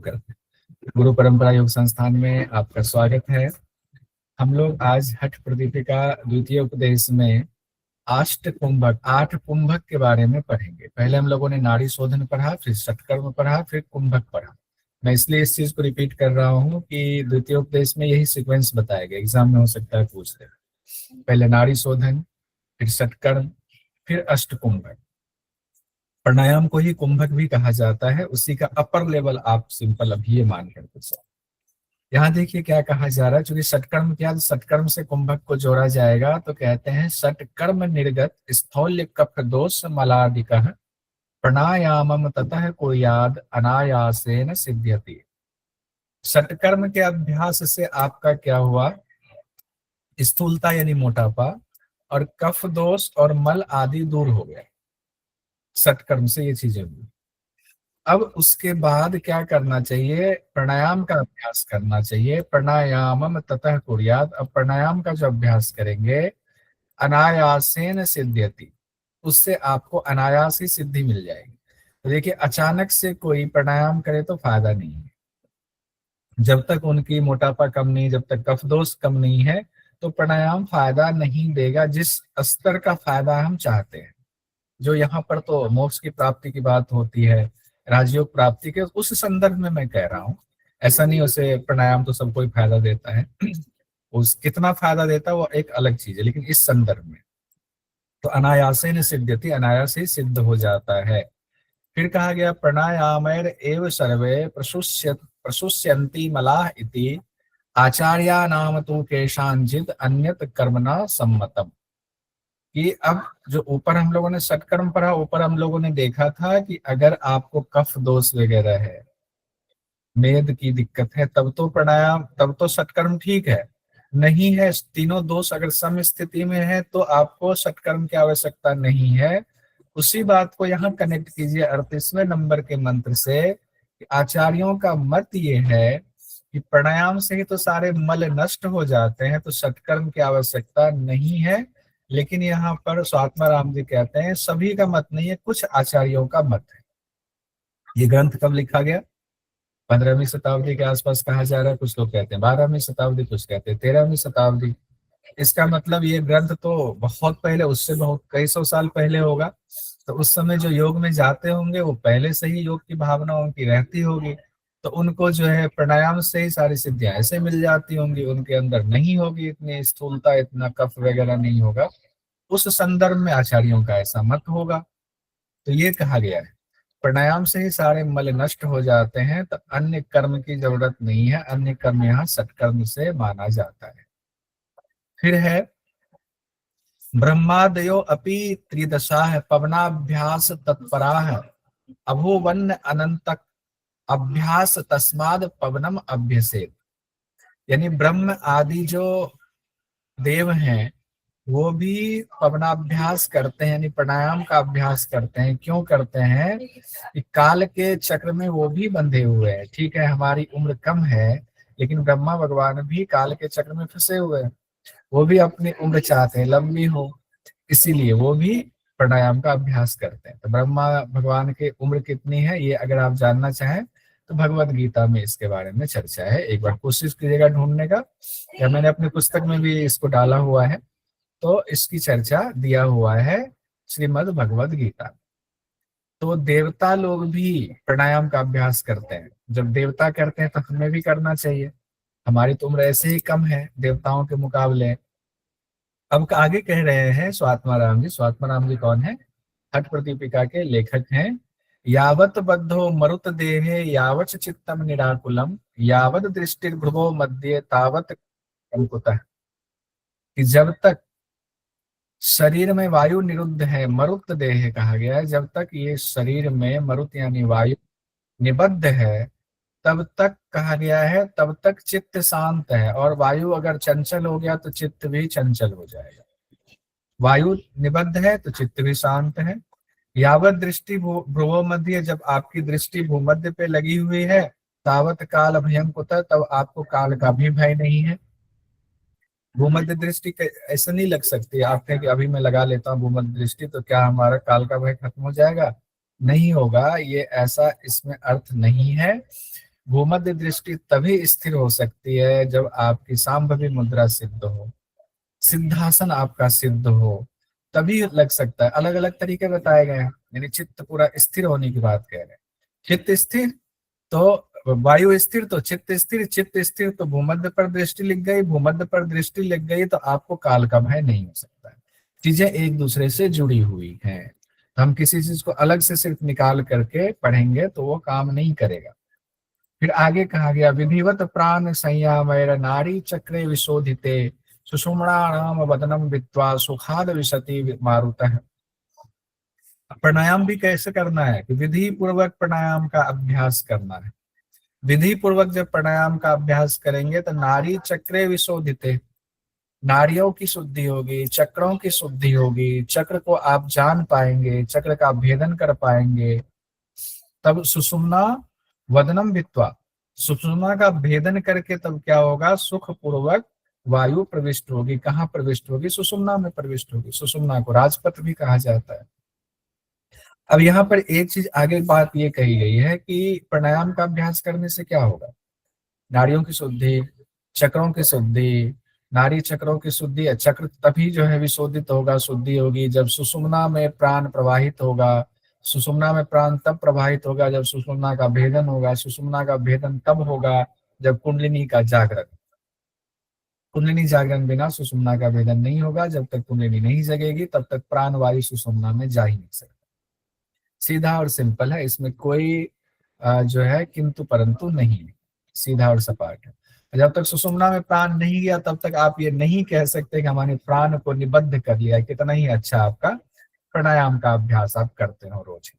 करते हैं। गुरु परंपरा योग संस्थान में आपका स्वागत है। हम लोग आज हठ प्रदीपिका द्वितीय उपदेश में आठ कुंभक के बारे में पढ़ेंगे। पहले हम लोगों ने नाड़ी शोधन पढ़ा, फिर षटकर्म पढ़ा, फिर कुंभक पढ़ा। मैं इसलिए इस चीज को रिपीट कर रहा हूँ कि द्वितीय उपदेश में यही सीक्वेंस बताया गया, एग्जाम में हो सकता है पूछ ले। पहले नाड़ी शोधन, फिर षटकर्म, फिर अष्टकुंभक। प्राणायाम को ही कुंभक भी कहा जाता है, उसी का अपर लेवल आप सिंपल अभी ये मान कर कुछ। यहाँ देखिए क्या कहा जा रहा है, चूंकि षटकर्म किया तो षटकर्म से कुंभक को जोड़ा जाएगा, तो कहते हैं षटकर्म निर्गत स्थौल्य कफ दोष मलादिक प्राणायामम ततः कुर्याद अनायासेन सिद्ध्यति। षटकर्म के अभ्यास से आपका क्या हुआ, स्थूलता यानी मोटापा और कफ दोष और मल आदि दूर हो गया। षटकर्म से ये चीजें हुई। अब उसके बाद क्या करना चाहिए, प्राणायाम का अभ्यास करना चाहिए। प्राणायामम ततः कुर्यात। अब प्राणायाम का जो अभ्यास करेंगे, अनायासेन सिद्ध्यति, उससे आपको अनायास ही सिद्धि मिल जाएगी। तो देखिए, अचानक से कोई प्राणायाम करे तो फायदा नहीं है। जब तक उनकी मोटापा कम नहीं, जब तक कफ दोष कम नहीं है, तो प्राणायाम फायदा नहीं देगा जिस स्तर का फायदा हम चाहते हैं। जो यहाँ पर तो मोक्ष की प्राप्ति की बात होती है, राजयोग प्राप्ति के, उस संदर्भ में मैं कह रहा हूँ। ऐसा नहीं उसे प्राणायाम तो सबको ही फायदा देता है उस कितना फायदा देता है वो एक अलग चीज है, लेकिन इस संदर्भ में तो अनायासेन सिद्ध्यति, अनायास ही सिद्ध हो जाता है। फिर कहा गया प्राणायामैर एव सर्वे प्रशुष्यन्ति मलाः इति आचार्या नाम तु केषांचित् अन्यत कर्मणा सम्मतम। कि अब जो ऊपर हम लोगों ने षटकर्म पढ़ा, ऊपर हम लोगों ने देखा था कि अगर आपको कफ दोष वगैरह है, मेद की दिक्कत है, तब तो प्राणायाम, तब तो षटकर्म ठीक है। नहीं है, तीनों दोष अगर सम स्थिति में है तो आपको षटकर्म की आवश्यकता नहीं है। उसी बात को यहाँ कनेक्ट कीजिए 38वें नंबर के मंत्र से। आचार्यों का मत ये है कि प्राणायाम से ही तो सारे मल नष्ट हो जाते हैं, तो षटकर्म की आवश्यकता नहीं है। लेकिन यहाँ पर स्वात्मा राम जी कहते हैं सभी का मत नहीं है, कुछ आचार्यों का मत है। ये ग्रंथ कब लिखा गया, 15वीं शताब्दी के आसपास कहा जा रहा है। कुछ लोग कहते हैं 12वीं शताब्दी, कुछ कहते हैं 13वीं शताब्दी। इसका मतलब ये ग्रंथ तो बहुत पहले, उससे बहुत कई सौ साल पहले होगा। तो उस समय जो योग में जाते होंगे वो पहले से ही योग की भावना उनकी रहती होगी, तो उनको जो है प्राणायाम से ही सारी सिद्धियां ऐसे मिल जाती होंगी। उनके अंदर नहीं होगी इतनी स्थूलता, इतना कफ वगैरह नहीं होगा। उस संदर्भ में आचार्यों का ऐसा मत होगा। तो ये कहा गया है प्राणायाम से ही सारे मल नष्ट हो जाते हैं, तो अन्य कर्म की जरूरत नहीं है। अन्य कर्म यहाँ सत्कर्म से माना जाता है। फिर है ब्रह्मादयो अपि त्रिदशाः पवनाभ्यास तत्पराः अभूवन् अनंत अभ्यास तस्माद पवनम अभ्यसेत। यानी ब्रह्म आदि जो देव हैं वो भी पवनाभ्यास करते हैं, यानी प्राणायाम का अभ्यास करते हैं। क्यों करते हैं कि काल के चक्र में वो भी बंधे हुए हैं। ठीक है, हमारी उम्र कम है, लेकिन ब्रह्मा भगवान भी काल के चक्र में फंसे हुए हैं। वो भी अपनी उम्र चाहते हैं लंबी हो, इसीलिए वो भी प्राणायाम का अभ्यास करते हैं। तो ब्रह्मा भगवान की उम्र कितनी है ये अगर आप जानना चाहें तो भगवत गीता में इसके बारे में चर्चा है। एक बार कोशिश कीजिएगा ढूंढने का, या मैंने अपनी पुस्तक में भी इसको डाला हुआ है, तो इसकी चर्चा दिया हुआ है श्रीमद् भगवत गीता। तो देवता लोग भी प्राणायाम का अभ्यास करते हैं। जब देवता करते हैं तो हमें भी करना चाहिए। हमारी तो उम्र ऐसे ही कम है देवताओं के मुकाबले। अब आगे कह रहे हैं स्वात्मा राम जी। स्वात्मा राम जी कौन है, हठ प्रदीपिका के लेखक हैं। यावत बद्धो मरुत देहे यावच चित्तम निराकुलम यावत दृष्टिर्भ्रुवो मध्य तावत कंकुतः। कि जब तक शरीर में वायु निरुद्ध है, मरुत देह कहा गया है, जब तक ये शरीर में मरुत यानी वायु निबद्ध है तब तक कहा गया है, तब तक चित्त शांत है। और वायु अगर चंचल हो गया तो चित्त भी चंचल हो जाएगा। वायु निबद्ध है तो चित्त भी शांत है। यावत दृष्टि भ्रुवो मध्य, जब आपकी दृष्टि भूमध्य पे लगी हुई है, तावत काल भयं कुतः, तब आपको काल का भी भय नहीं है। भूमध्य दृष्टि ऐसे नहीं लग सकती। आप कहें कि अभी मैं लगा लेता हूँ भूमध्य दृष्टि तो क्या हमारा काल का भय खत्म हो जाएगा? नहीं होगा, ये ऐसा इसमें अर्थ नहीं है। भूमध्य दृष्टि तभी स्थिर हो सकती है जब आपकी सांभवी मुद्रा सिद्ध हो, सिद्धासन आपका सिद्ध हो, तभी लग सकता है। अलग अलग तरीके बताए गए हैं, यानी चित्त पूरा स्थिर होने की बात कह रहे हैं। चित्त स्थिर तो वायु स्थिर, तो चित्त स्थिर, चित्त स्थिर तो भूमध्य पर दृष्टि लिख गई, भूमध्य पर दृष्टि लिख गई तो आपको काल का भय नहीं हो सकता है। चीजें एक दूसरे से जुड़ी हुई हैं, तो हम किसी चीज को अलग से सिर्फ निकाल करके पढ़ेंगे तो वो काम नहीं करेगा। फिर आगे कहा गया, विधिवत प्राण संयमैर नारी चक्रे विशोधिते सुषुम्णानाम वदनम वित्वा सुखाद विशति मारुतः। प्राणायाम भी कैसे करना है कि विधि पूर्वक प्राणायाम का अभ्यास करना है। विधि पूर्वक जब प्राणायाम का अभ्यास करेंगे तो नारी चक्रे विशोधिते, नारियों की शुद्धि होगी, चक्रों की शुद्धि होगी, चक्र को आप जान पाएंगे, चक्र का भेदन कर पाएंगे। तब सुषुम्ना वदनम वित्वा, सुषुम्ना का भेदन करके तब क्या होगा, सुख पूर्वक वायु प्रविष्ट होगी। कहाँ प्रविष्ट होगी, सुषुम्ना में प्रविष्ट होगी। सुषुम्ना को राजपथ भी कहा जाता है। अब यहाँ पर एक चीज आगे बात ये कही गई है कि प्राणायाम का अभ्यास करने से क्या होगा, नाड़ियों की शुद्धि, चक्रों की शुद्धि, नाड़ी चक्रों की शुद्धि। चक्र तभी जो है विशोधित होगा, शुद्धि होगी जब सुषुम्ना में प्राण प्रवाहित होगा। सुषुम्ना में प्राण तब प्रवाहित होगा जब सुषुम्ना का भेदन होगा। सुषुम्ना का भेदन तब होगा जब कुंडलिनी का जागरण। कुंडलिनी जागरण बिना सुषुम्ना का भेदन नहीं होगा। जब तक कुंडलिनी नहीं जगेगी तब तक प्राण वायु सुषुम्ना में जा ही नहीं सकता। सीधा और सिंपल है, इसमें कोई जो है किंतु परंतु नहीं है, सीधा और सपाट है। जब तक सुषुम्ना में प्राण नहीं गया तब तक आप ये नहीं कह सकते कि हमारे प्राण को निबद्ध कर लिया। कितना ही अच्छा आपका प्राणायाम का अभ्यास आप करते हो रोज।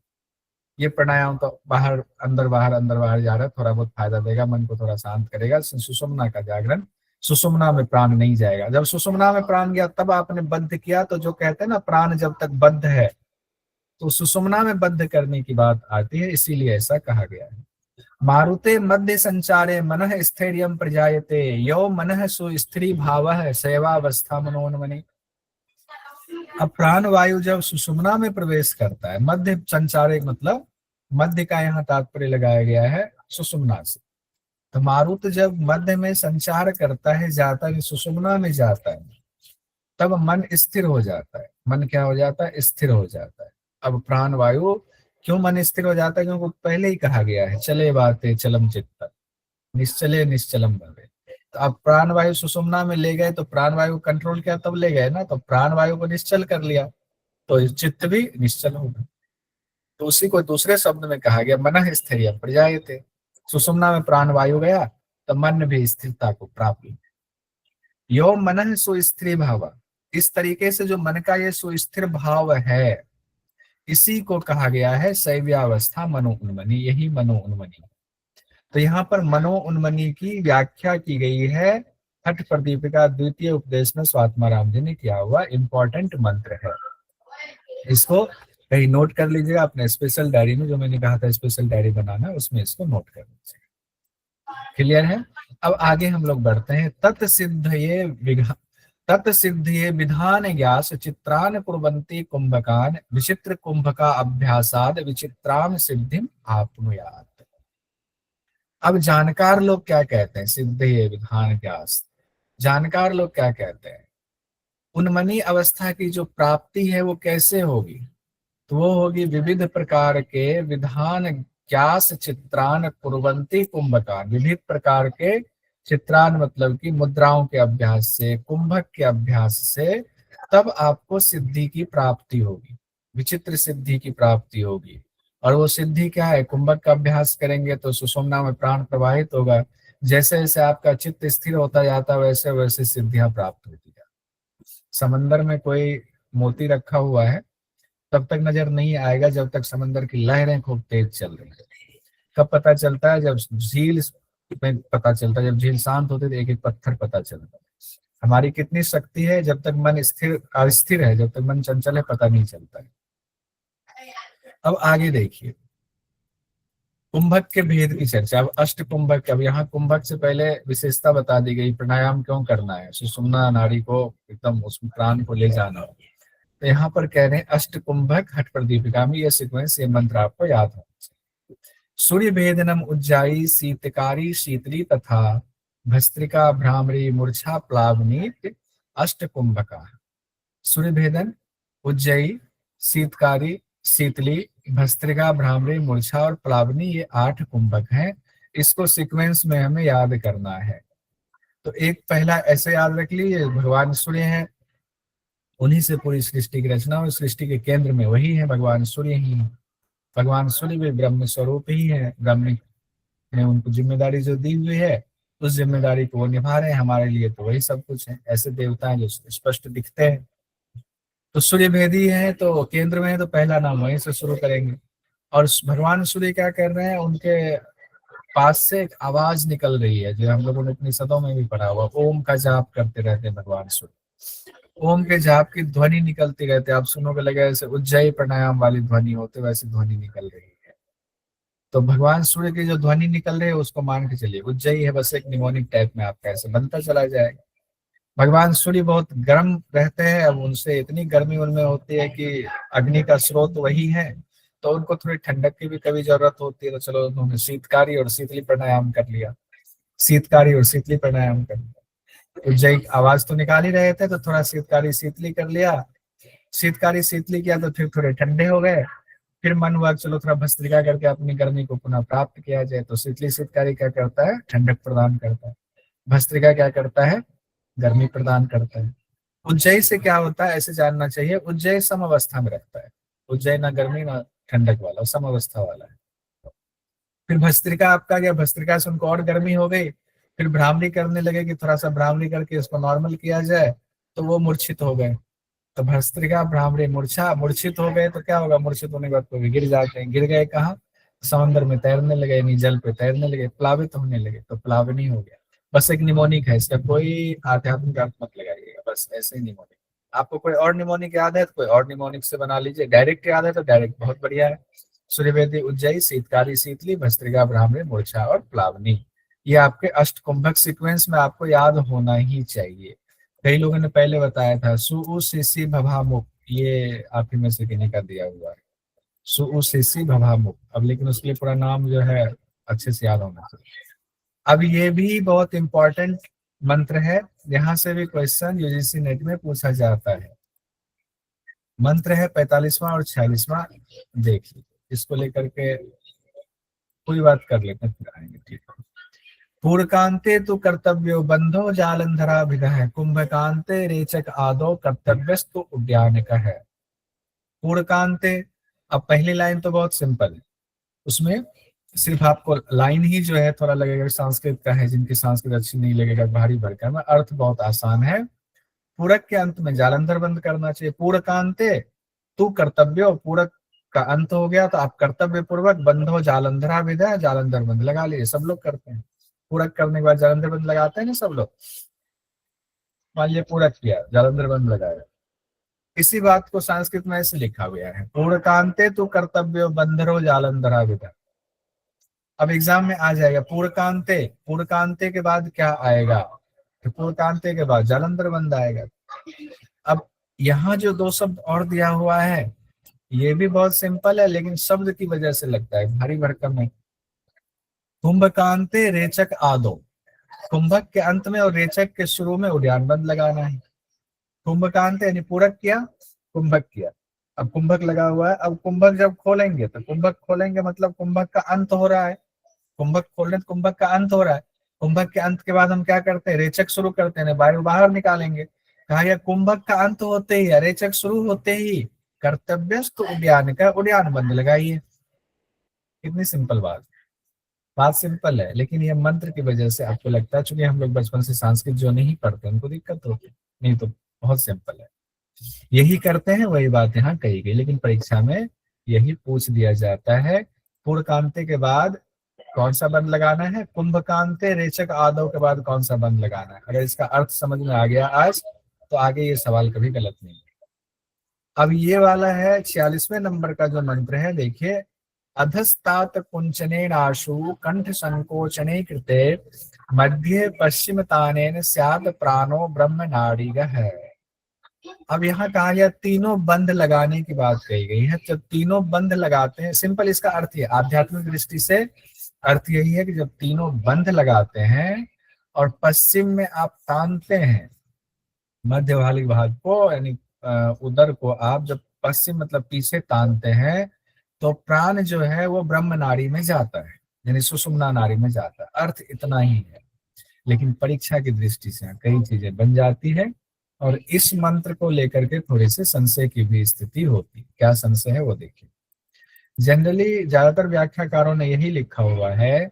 ये प्राणायाम तो बाहर अंदर बाहर अंदर बाहर जा रहा है, थोड़ा बहुत फायदा देगा, मन को थोड़ा शांत करेगा। सुषुम्ना का जागरण, सुषुम्ना में प्राण नहीं जाएगा। जब सुषुम्ना में प्राण गया तब आपने बद्ध किया, तो जो कहते हैं ना प्राण जब तक बद्ध है, तो सुषुम्ना में बद्ध करने की बात आती है, इसीलिए ऐसा कहा गया है। मारुते मध्य संचारे मनः स्थैर्यं प्रजायते यो मनः सुस्त्री भावः शैवावस्था मनोन्मनि। अब प्राण वायु जब सुषुम्ना में प्रवेश करता है, मध्य संचारे मतलब मध्य का यहाँ तात्पर्य लगाया गया है सुषुम्ना से। तो मारुत जब मध्य में संचार करता है, जाता है, सुषुम्ना में जाता है, तब मन स्थिर हो जाता है। मन क्या हो जाता है, स्थिर हो जाता है। अब प्राण वायु क्यों मन स्थिर हो जाता है, क्योंकि पहले ही कहा गया है चले बाते चलम चित्त निश्चले निश्चलम भवे। तो अब प्राण वायु सुषुम्ना में ले गए तो प्राण वायु कंट्रोल किया तब ले गए ना, तो प्राण वायु को निश्चल कर लिया तो चित्त भी निश्चल होगा। तो उसी को दूसरे शब्द में कहा गया मनः स्थैर्यं प्रजायते। सुषुम्ना में प्राण वायु गया तो मन भी स्थिरता को प्राप्त। यो मनः सुस्थिर भाव, इस तरीके से जो मन का ये सुस्थिर भाव है, इसी को कहा गया है शैव्यावस्था मनो उन्मनी। यही मनो उन्मनी। तो यहाँ पर मनो उन्मनी की व्याख्या की गई है हठ प्रदीपिका द्वितीय उपदेश में स्वात्माराम जी ने किया हुआ इंपॉर्टेंट मंत्र है। इसको कहीं नोट कर लीजिएगा अपने स्पेशल डायरी में, जो मैंने कहा था स्पेशल डायरी बनाना, उसमें इसको नोट कर लीजिएगा। क्लियर है। अब आगे हम लोग बढ़ते हैं। तत्सिद्ध ये विधान ज्ञास चित्रान कुर्वन्ति कुंभकान विचित्र कुंभका अभ्यासाद विचित्राम सिद्धिम आपनुयात। अब जानकार लोग क्या कहते हैं, सिद्ध ये विधान ज्ञास, जानकार लोग क्या कहते हैं, उन्मनी अवस्था की जो प्राप्ति है वो कैसे होगी, तो वो होगी विविध प्रकार के विधान ज्ञास चित्रान कुर्वन्ति कुंभकान। विविध प्रकार के चित्रान मतलब कि मुद्राओं के अभ्यास से, कुंभक के अभ्यास से तब आपको सिद्धि की प्राप्ति होगी, विचित्र सिद्धि की प्राप्ति होगी। और वो सिद्धि क्या है, कुंभक का अभ्यास करेंगे तो सुषुम्ना में प्राण प्रवाहित होगा। जैसे जैसे आपका चित्त स्थिर होता जाता है वैसे वैसे सिद्धियां प्राप्त होती जाती। समंदर में कोई मोती रखा हुआ है तब तक नजर नहीं आएगा जब तक समंदर की लहरें खूब तेज चल रही है। कब पता चलता है, जब झील में पता चलता है, जब झील शांत होती है तो एक एक पत्थर पता चलता है। हमारी कितनी शक्ति है, जब तक मन स्थिर अस्थिर है, जब तक मन चंचल है, पता नहीं चलता है। अब आगे देखिए कुंभक के भेद की चर्चा। अब अष्ट कुंभक, अब यहाँ कुंभक से पहले विशेषता बता दी गई, प्राणायाम क्यों करना है, सुषुम्ना नाड़ी को एकदम उस प्राण को ले जाना। तो यहाँ पर कह रहे हैं अष्ट कुंभक हठ प्रदीपिका में, यह सीक्वेंस, ये मंत्र आपको याद हो। सूर्य भेदनम उज्जाई शीतकारी शीतली तथा भस्त्रिका भ्रामरी मूर्छा प्लावनी अष्ट कुंभका। सूर्य भेदन, उज्जयी, शीतकारी, शीतली, भस्त्रिका, भ्रामरी, मूर्छा और प्लावनी, ये 8 कुंभक हैं। इसको सीक्वेंस में हमें याद करना है। तो एक पहला ऐसे याद रख लीजिए, भगवान सूर्य हैं, उन्हीं से पूरी सृष्टि की रचना, और सृष्टि के केंद्र में वही है, भगवान सूर्य ही है। भगवान सूर्य भी ब्रह्म स्वरूप ही है। ब्रह्म ने उनको जिम्मेदारी जो दी हुई है, उस जिम्मेदारी को वो निभा रहे हैं हमारे लिए, तो वही सब कुछ है। ऐसे देवता हैं जो स्पष्ट दिखते हैं। तो सूर्य भेदी है, तो केंद्र में है, तो पहला नाम वहीं से शुरू करेंगे। और भगवान सूर्य क्या कर रहे हैं, उनके पास से एक आवाज निकल रही है, जो हम लोगों ने अपनी सदों में भी पढ़ा हुआ, ओम का जाप करते रहते हैं भगवान सूर्य। ओम के जाप की ध्वनि निकलती रहती है, आप सुनोगे लगे ऐसे उज्जयी प्राणायाम वाली ध्वनि होते, वैसे ध्वनि निकल रही है। तो भगवान सूर्य की जो ध्वनि निकल रही है, उसको मान के चलिए उज्जयी है, बस एक निमोनिक टाइप में आपका ऐसे बनता चला जाएगा। भगवान सूर्य बहुत गर्म रहते हैं, अब उनसे इतनी गर्मी उनमें होती है कि अग्नि का स्रोत वही है, तो उनको थोड़ी ठंडक की भी कभी जरूरत होती है, तो चलो उन्होंने शीतकारी और शीतली प्राणायाम कर लिया, शीतकारी और शीतली प्राणायाम कर लिया। उज्जयी आवाज तो निकाल ही रहे थे, तो थोड़ा शीतकारी शीतली कर लिया, शीतकारी शीतली किया तो फिर थोड़े ठंडे हो गए। फिर मन हुआ चलो थोड़ा भस्त्रिका करके अपनी गर्मी को पुनः प्राप्त किया जाए, तो शीतली शीतकारी क्या करता है, ठंडक प्रदान करता है। भस्त्रिका क्या करता है, गर्मी प्रदान करता है। उज्जयी से क्या होता है, ऐसे जानना चाहिए, उज्जयी सम अवस्था में रहता है। उज्जयी ना गर्मी ना ठंडक वाला, सम अवस्था वाला है। फिर भस्त्रिका आपका गया, भस्त्रिका से उनको और गर्मी हो गई, फिर भ्रामरी करने लगे कि थोड़ा सा भ्रामरी करके इसको नॉर्मल किया जाए, तो वो मूर्छित हो गए। तो भस्त्रिका भ्रामरी मूर्छा, मूर्छित हो गए तो क्या होगा, मूर्छित होने के बाद कोई गिर जाते हैं, गिर गए कहाँ, समंदर में तैरने लगे, यानी जल पे तैरने लगे, प्लावित होने लगे, तो प्लावनी हो गया। बस एक निमोनिक है, इसका कोई आध्यात्मिक अर्थ मत लगाइएगा, बस ऐसे ही निमोनिक। आपको कोई और निमोनिक याद है तो कोई और निमोनिक से बना लीजिए, डायरेक्ट याद है तो डायरेक्ट बहुत बढ़िया है। सूर्यवेदी, उज्जयी, शीतकारी शीतली, भस्त्रिका भ्रामरी, मूर्छा और प्लावनी, ये आपके अष्ट कुंभक सीक्वेंस में आपको याद होना ही चाहिए। कई लोगों ने पहले बताया था सु सीसी भभामुख, ये आप ही में से किन्हीं का दिया हुआ है, सु सीसी भभामुख। अब लेकिन उसके लिए पूरा नाम जो है अच्छे से याद होना चाहिए। अब ये भी बहुत इंपॉर्टेंट मंत्र है, यहाँ से भी क्वेश्चन यूजीसी नेट में पूछा जाता है। मंत्र है 45वां और 46वां, देख लीजिए, इसको लेकर के कोई बात कर लेते हैं, फिर आएंगे, ठीक है। पूर्वकांते तो कर्तव्यो बंधो जालंधरा विद है, कुंभकांते रेचक आदो कर्तव्यस्तु उद्यान का है। पूर्वकांते, अब पहली लाइन तो बहुत सिंपल है, उसमें सिर्फ आपको लाइन ही जो है थोड़ा लगेगा संस्कृत का है, जिनकी संस्कृत अच्छी नहीं लगेगा भारी भरकम, अर्थ बहुत आसान है। पूरक के अंत में जालंधर बंद करना चाहिए। पूरकांते तू कर्तव्य, पूरक का अंत हो गया तो आप कर्तव्य पूर्वक बंधो जालंधरा विदा, जालंधर बंद लगा लीजिए, सब लोग करते हैं। पूरक करने के बाद जालंधर बंद लगाते हैं ना सब लोग, मान लिया पूरक किया, जालंधर बंद लगाया। इसी बात को संस्कृत में ऐसे लिखा गया है, पूर्वकांते तू कर्तव्य बंधरो जालंधरा विदा। अब एग्जाम में आ जाएगा पूर्वकांते, पूर्वकांते के बाद क्या आएगा, तो पूर्वकांते के बाद जालंधर बंद आएगा। अब यहाँ जो दो शब्द और दिया हुआ है, ये भी बहुत सिंपल है, लेकिन शब्द की वजह से लगता है भारी भरकम है। कुंभकांते रेचक आदो, कुंभक के अंत में और रेचक के शुरू में उद्यान बंद लगाना है। कुंभकांत यानी पूरक किया, कुंभक किया, अब कुंभक लगा हुआ है। अब कुंभक जब खोलेंगे तो कुंभक खोलेंगे मतलब कुंभक का अंत हो रहा है, कुंभक खोलने तो कुंभक का अंत हो रहा है। कुंभक के अंत के बाद हम क्या करते हैं, रेचक शुरू करते हैं, वायु बाहर निकालेंगे। कहा गया कुंभक का अंत होते ही, रेचक शुरू होते ही कर्तव्यस्त उद्यान का उद्यान बंद लगाइए। कितनी सिंपल बात, बात सिंपल है, लेकिन ये मंत्र की वजह से आपको लगता है, चूंकि हम लोग बचपन से संस्कृत जो नहीं पढ़ते उनको दिक्कत होती है, नहीं तो बहुत सिंपल है, यही करते हैं, वही बात यहाँ कही गई। लेकिन परीक्षा में यही पूछ दिया जाता है, पूर्वकांते के बाद कौन सा बंद लगाना है, कुंभकांते रेचक आदव के बाद कौन सा बंद लगाना है। अगर इसका अर्थ समझ में आ गया आज, तो आगे ये सवाल कभी गलत नहीं है। अब ये वाला है 46वें नंबर का जो मंत्र है, देखिए, अधस्तात कुंचनेनाशु कंठ संकोचने कृते मध्य पश्चिम तानेन स्यात् प्राणो ब्रह्म नाड़ीगः है। अब यहाँ कहा गया तीनों बंध लगाने की बात कही गई है। जब तीनों बंध लगाते हैं, सिंपल इसका अर्थ है आध्यात्मिक दृष्टि से अर्थ यही है कि जब तीनों बंध लगाते हैं और पश्चिम में आप तानते हैं मध्य वाली भाग को, यानी उदर को आप जब पश्चिम मतलब पीछे तानते हैं तो प्राण जो है वो ब्रह्म नाड़ी में जाता है, यानी सुषुम्ना नाड़ी में जाता है। अर्थ इतना ही है, लेकिन परीक्षा की दृष्टि से कई चीजें बन जाती है और इस मंत्र को लेकर के थोड़ी सी संशय की भी स्थिति होती। क्या संशय है वो देखिए। जनरली ज्यादातर व्याख्याकारों ने यही लिखा हुआ है,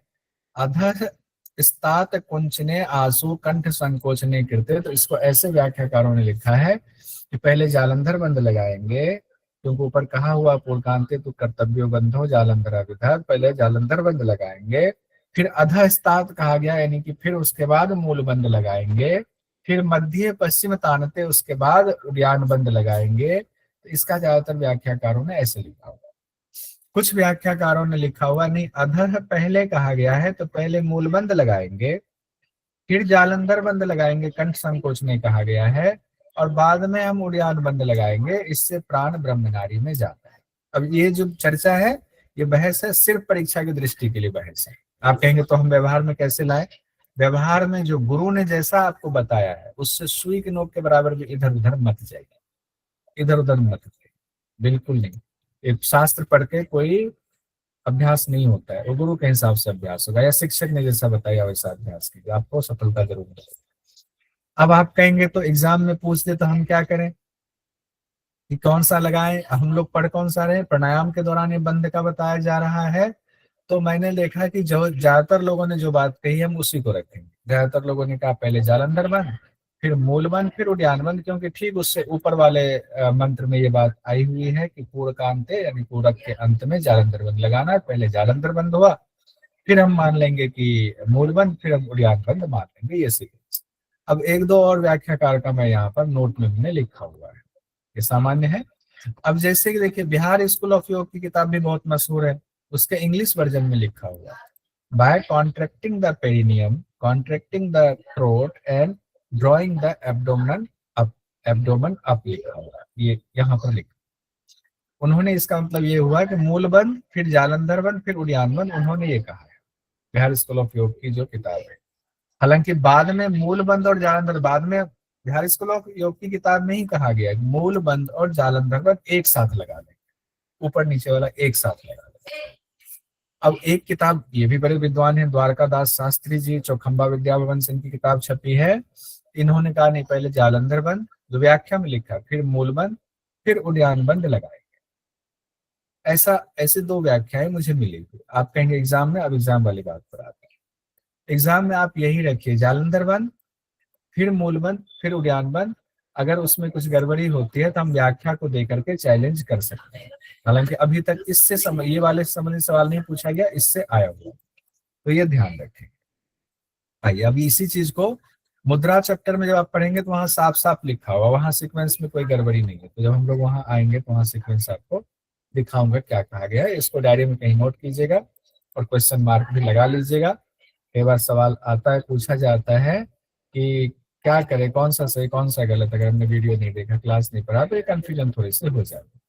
अधः स्तात कुंचने आंसू कंठ संकोचने कृत्य। तो इसको ऐसे व्याख्याकारों ने लिखा है कि पहले जालंधर बंद लगाएंगे, क्योंकि ऊपर कहा हुआ पूर्वकांते तो कर्तव्यो बंधो जालंधर विधात, पहले जालंधर बंद लगाएंगे, फिर अधस्तात कहा गया यानी कि फिर उसके बाद मूल बंद लगाएंगे, फिर मध्य पश्चिम तानते उसके बाद उद्यान बंद लगाएंगे। तो इसका ज्यादातर व्याख्याकारों ने ऐसे लिखा हुआ। कुछ व्याख्याकारों ने लिखा हुआ नहीं, अधः पहले कहा गया है तो पहले मूल बंद लगाएंगे, फिर जालंधर बंद लगाएंगे, कंठ संकोच नहीं कहा गया है, और बाद में हम उड़ियान बंद लगाएंगे, इससे प्राण ब्रह्म नाड़ी में जाता है। अब ये जो चर्चा है ये बहस है, सिर्फ परीक्षा की दृष्टि के लिए बहस है। आप कहेंगे तो हम व्यवहार में कैसे लाए? व्यवहार में जो गुरु ने जैसा आपको बताया है उससे सुई की नोक के बराबर भी इधर उधर मत जाइए, इधर उधर मत जाइए, बिल्कुल नहीं। एक शास्त्र पढ़ के कोई अभ्यास नहीं होता है, वो गुरु के हिसाब से अभ्यास होगा या शिक्षक ने जैसा बताया वैसा अभ्यास कीजिए, आपको सफलता जरूर मिलेगी। अब आप कहेंगे तो एग्जाम में पूछते तो हम क्या करें कि कौन सा लगाएं? हम लोग पढ़ कौन सा रहे हैं? प्राणायाम के दौरान ये बंद का बताया जा रहा है, तो मैंने देखा कि जो ज्यादातर लोगों ने जो बात कही हम उसी को रखेंगे। ज्यादातर लोगों ने कहा पहले जालंधर बंद, फिर मूल बंद, फिर उद्यान बंद, क्योंकि ठीक उससे ऊपर वाले मंत्र में ये बात आई हुई है कि पूर्ण का अंत यानी पूरक के अंत में जालंधर बंद लगाना है। पहले जालंधर बंद हुआ, फिर हम मान लेंगे कि मूल बंद, फिर हम उद्यान बंद मान लेंगे, ये सीक्वेंस। अब एक दो और व्याख्याकार का मैं यहाँ पर नोट में मैंने लिखा हुआ है, ये सामान्य है। अब जैसे कि देखिए बिहार स्कूल ऑफ योग की किताब भी बहुत मशहूर है, उसके इंग्लिश वर्जन में लिखा हुआ है, by contracting the perineum, contracting the throat and drawing the abdomen up लिखा हुआ है, ये यहाँ पर लिखा। उन्होंने इसका मतलब ये हुआ कि मूल बंद, फिर जालंधर बंद, फिर उद्यान बंद, उन्होंने ये कहा है बिहार स्कूल ऑफ योग की जो किताब है। हालांकि बाद में मूल बंद और जालंधर, बाद में बिहार स्कूल ऑफ योग की किताब में ही कहा गया है मूल बंद और जालंधर बंद एक साथ लगा दें, ऊपर नीचे वाला एक साथ लगा दें। अब एक किताब ये भी बड़े विद्वान है, द्वारकादास शास्त्री जी, चौखंबा विद्या भवन से इनकी किताब छपी है। इन्होंने कहा नहीं, पहले जालंधर बंद, जो व्याख्या में लिखा, फिर मूल बंद, फिर उद्यान बंद लगाएंगे। ऐसा ऐसे दो व्याख्याएं मुझे मिली थी। आप कहेंगे एग्जाम में, अब एग्जाम वाली बात पर आते हैं। एग्जाम में आप यही रखिए, जालंधर बंद, फिर मूल बंद, फिर उद्यान बंद। अगर उसमें कुछ गड़बड़ी होती है तो हम व्याख्या को देकर के चैलेंज कर सकते हैं। हालांकि अभी तक इससे ये वाले संबंधित सवाल नहीं पूछा गया, इससे आया हुआ, तो ये ध्यान रखें। आइए अभी इसी चीज को मुद्रा चैप्टर में जब आप पढ़ेंगे तो वहां साफ साफ लिखा हुआ, वहां सीक्वेंस में कोई गड़बड़ी नहीं है। तो जब हम लोग वहां आएंगे तो वहां सीक्वेंस आपको दिखाऊंगा क्या कहा गया है। इसको डायरी में कहीं नोट कीजिएगा और क्वेश्चन मार्क भी लगा लीजिएगा। कई बार सवाल आता है, पूछा जाता है कि क्या करें, कौन सा सही कौन सा गलत, अगर हमने वीडियो नहीं देखा, क्लास नहीं पढ़ा, तो ये कंफ्यूजन थोड़ी सी हो जाती है।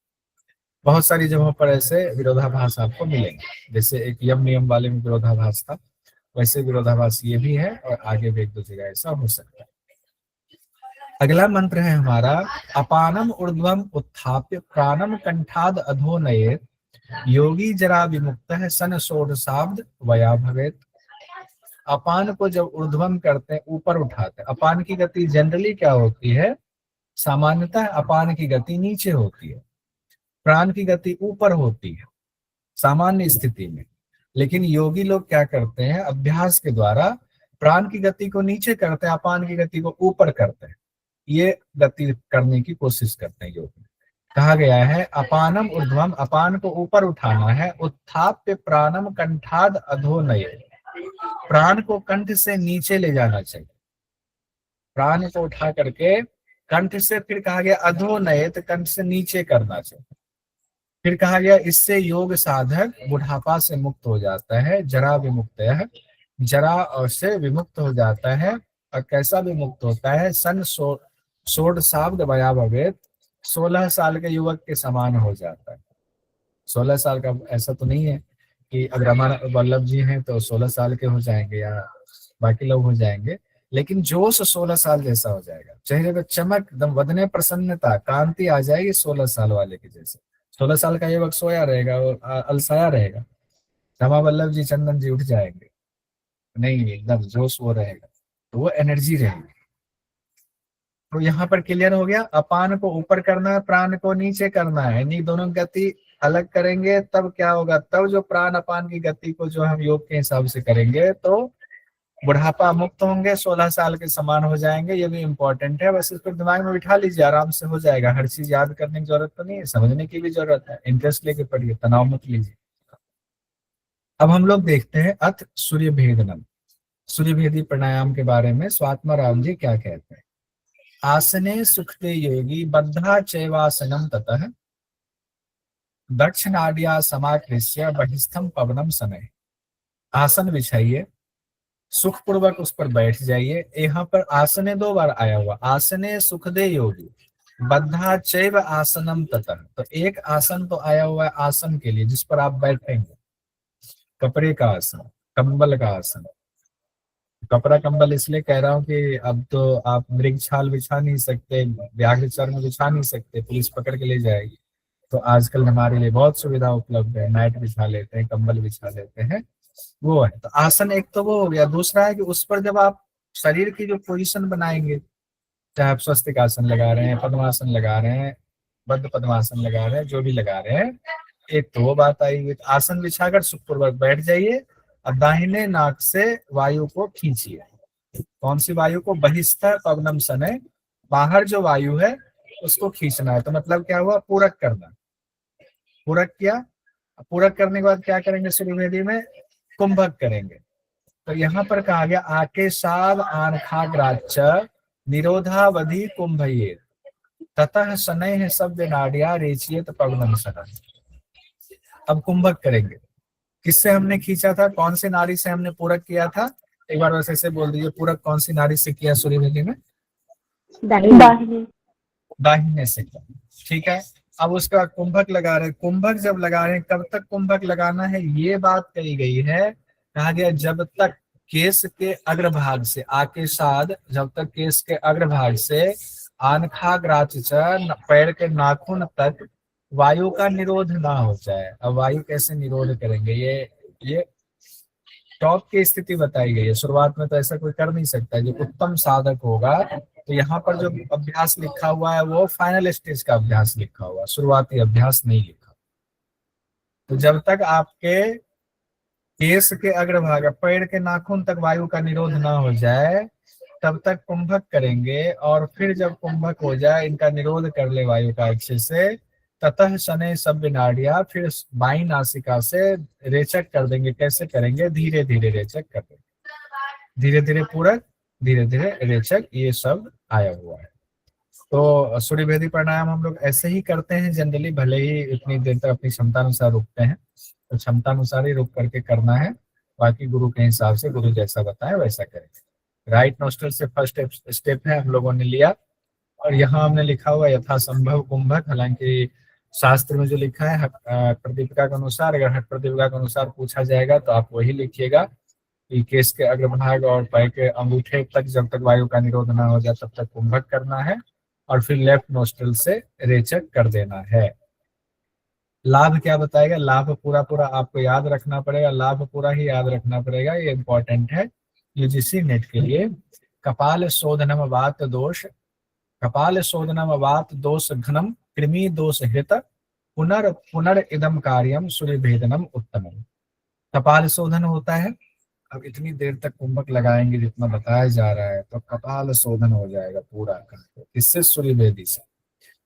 बहुत सारी जगहों पर ऐसे विरोधाभास आपको मिलेंगे, जैसे एक यम नियम वाले में विरोधाभास था, वैसे विरोधाभास ये भी है, और आगे भी एक दो जगह ऐसा हो सकता है। अगला मंत्र है हमारा, अपानम ऊर्ध्वम उत्थाप्य प्राणम कंठाद अधोनये योगी जरा विमुक्त है सन षोडशाब्द वया भवेत। अपान को जब ऊर्ध्वम करते हैं, ऊपर उठाते हैं, अपान की गति जनरली क्या होती है, सामान्यतः अपान की गति नीचे होती है, प्राण की गति ऊपर होती है सामान्य स्थिति में। लेकिन योगी लोग क्या करते हैं, अभ्यास के द्वारा प्राण की गति को नीचे करते हैं, अपान की गति को ऊपर करते हैं, ये गति करने की कोशिश करते हैं योगी। कहा गया है अपानम ऊर्ध्वम, अपान को ऊपर उठाना है, उत्थाप्य प्राणम कंठाद अधोनये, प्राण को कंठ से नीचे ले जाना चाहिए, प्राण को उठा करके कंठ से, फिर कहा गया अधोनये तो कंठ से नीचे करना चाहिए। फिर कहा गया इससे योग साधक बुढ़ापा से मुक्त हो जाता है, जरा विमुक्त है, जरा और से विमुक्त हो जाता है। और कैसा विमुक्त होता है, सन षोडशाब्द वया भवेत्, 16 साल के युवक के समान हो जाता है। 16 साल का ऐसा तो नहीं है कि अगर रमन वल्लभ जी हैं तो 16 साल के हो जाएंगे या बाकी लोग हो जाएंगे, लेकिन जोश 16 साल जैसा हो जाएगा, चेहरे पे चमक, एकदम वदने प्रसन्नता, कांति आ जाएगी 16 साल वाले की जैसे। 16 साल का युवक सोया रहेगा और अलसाया रहेगा, रमा वल्लभ जी, चंदन जी उठ जाएंगे, नहीं एकदम जोश वो रहेगा, तो वो एनर्जी रहेगी। तो यहाँ पर क्लियर हो गया, अपान को ऊपर करना है, प्राण को नीचे करना है, इन्हीं दोनों की गति अलग करेंगे तब क्या होगा, तब जो प्राण अपान की गति को जो हम योग के हिसाब से करेंगे तो बुढ़ापा मुक्त होंगे, 16 साल के समान हो जाएंगे। ये भी इंपॉर्टेंट है, बस इसको दिमाग में बिठा लीजिए, आराम से हो जाएगा। हर चीज याद करने की जरूरत तो नहीं है, समझने की भी जरूरत है, इंटरेस्ट लेके पढ़िए, तनाव मत लीजिए। अब हम लोग देखते हैं अथ सूर्य भेदनम, सूर्य भेदी प्राणायाम के बारे में स्वात्मा राम जी क्या कहते हैं। आसने सुखते योगी बद्धा चैवासनम ततः दक्षिणाड्या समाकृष्य बहिस्थम पवनम समय। आसन बिछाइए, सुखपूर्वक उस पर बैठ जाइए। यहाँ पर आसने 2 बार आया हुआ, आसने सुखदे योगी बद्धा चैव आसनम ततः, तो एक आसन तो आया हुआ है आसन के लिए जिस पर आप बैठेंगे, कपड़े का आसन, कंबल का आसन। कपड़ा कंबल इसलिए कह रहा हूँ कि अब तो आप मृग छाल बिछा नहीं सकते, व्याघ्र चर्म बिछा नहीं सकते, पुलिस पकड़ के ले जाएगी। तो आजकल हमारे लिए बहुत सुविधा उपलब्ध है, मैट बिछा लेते हैं, कंबल बिछा लेते हैं, वो है। तो आसन एक तो वो हो गया, दूसरा है कि उस पर जब आप शरीर की जो पोजीशन बनाएंगे, चाहे आप स्वस्तिक आसन लगा रहे हैं, पद्मासन लगा रहे हैं, बद्ध पद्मासन लगा रहे हैं, जो भी लगा रहे हैं, एक तो वो बात आई। आसन बिछाकर सुखपूर्वक बैठ जाइए और दाहिने नाक से वायु को खींचिए। कौन सी वायु को, बहिस्थ पवनम सनय, बाहर जो वायु है उसको खींचना है। तो मतलब क्या हुआ, पूरक करना। पूरक किया, पूरक करने के बाद क्या करेंगे, सूर्यवेदी में कुंभक करेंगे। तो यहाँ पर कहा गया आके साध आनखाग्राच निरोधावधि कुंभये ततः शनैः शब्द नाड्या रेचियत पवनम सनः। अब कुंभक करेंगे, किससे हमने खींचा था, कौन सी नारी से हमने पूरक किया था, एक बार वैसे से बोल दीजिए, पूरक कौन सी नारी से किया सूर्यवेदी में, दाहिने। दाहिने से किया, ठीक है। अब उसके बाद कुंभक लगा रहे हैं, कुंभक जब लगा रहे हैं कब तक कुंभक लगाना है, ये बात कही गई है, कहा गया जब तक केस के अग्रभाग से आके साध, जब तक केस के अग्रभाग से आनखाग्राच पैर के नाखून तक वायु का निरोध ना हो जाए। अब वायु कैसे निरोध करेंगे, ये टॉप की स्थिति बताई गई है, शुरुआत में तो ऐसा कोई कर नहीं सकता है, जो उत्तम साधक होगा। तो यहाँ पर जो अभ्यास लिखा हुआ है वो फाइनल स्टेज का अभ्यास लिखा हुआ, शुरुआती अभ्यास नहीं लिखा। तो जब तक आपके केस के अग्रभाग, पैर के नाखून तक वायु का निरोध ना हो जाए तब तक कुंभक करेंगे, और फिर जब कुंभक हो जाए, इनका निरोध कर ले वायु का अच्छे से, ततः शनै सभ्य नाड़िया, फिर बाई नासिका से रेचक कर देंगे। कैसे करेंगे, धीरे धीरे रेचक कर देंगे, धीरे धीरे पूरक, धीरे धीरे रेचक, ये सब आया हुआ है। तो सूर्यभेदी प्राणायाम हम लोग ऐसे ही करते हैं जनरली, भले ही इतनी देर तक अपनी क्षमता अनुसार रुकते हैं, तो क्षमता अनुसार ही रुक करके करना है, बाकी गुरु के हिसाब से, गुरु जैसा बताए वैसा करेंगे। राइट नोस्ट्रल से फर्स्ट स्टेप है, हम लोगों ने लिया, और यहाँ हमने लिखा हुआ यथासंभव कुंभक। हालांकि शास्त्र में जो लिखा है प्रदीपिका के अनुसार, अगर हट प्रदीपिका के अनुसार पूछा जाएगा तो आप वही लिखिएगा कि केस के अग्रभाग और पैर के अंगूठे तक जब तक वायु का निरोध ना हो जाए तब तक कुंभक करना है, और फिर लेफ्ट नोस्ट्रल से रेचक कर देना है। लाभ क्या बताएगा, लाभ पूरा पूरा आपको याद रखना पड़ेगा, लाभ पूरा ही याद रखना पड़ेगा, ये इंपॉर्टेंट है यूजीसी नेट के लिए। कपाल शोधनम वात दोष, कपाल शोधनम वात दोष घनम कृमि दोष हृत पुनर इदम कार्यम सूर्य भेदनम उत्तमम। कपाल शोधन होता है, अब इतनी देर तक कुंभक लगाएंगे जितना बताया जा रहा है, तो कपाल शोधन हो जाएगा पूरा, इससे सूर्य भेदी से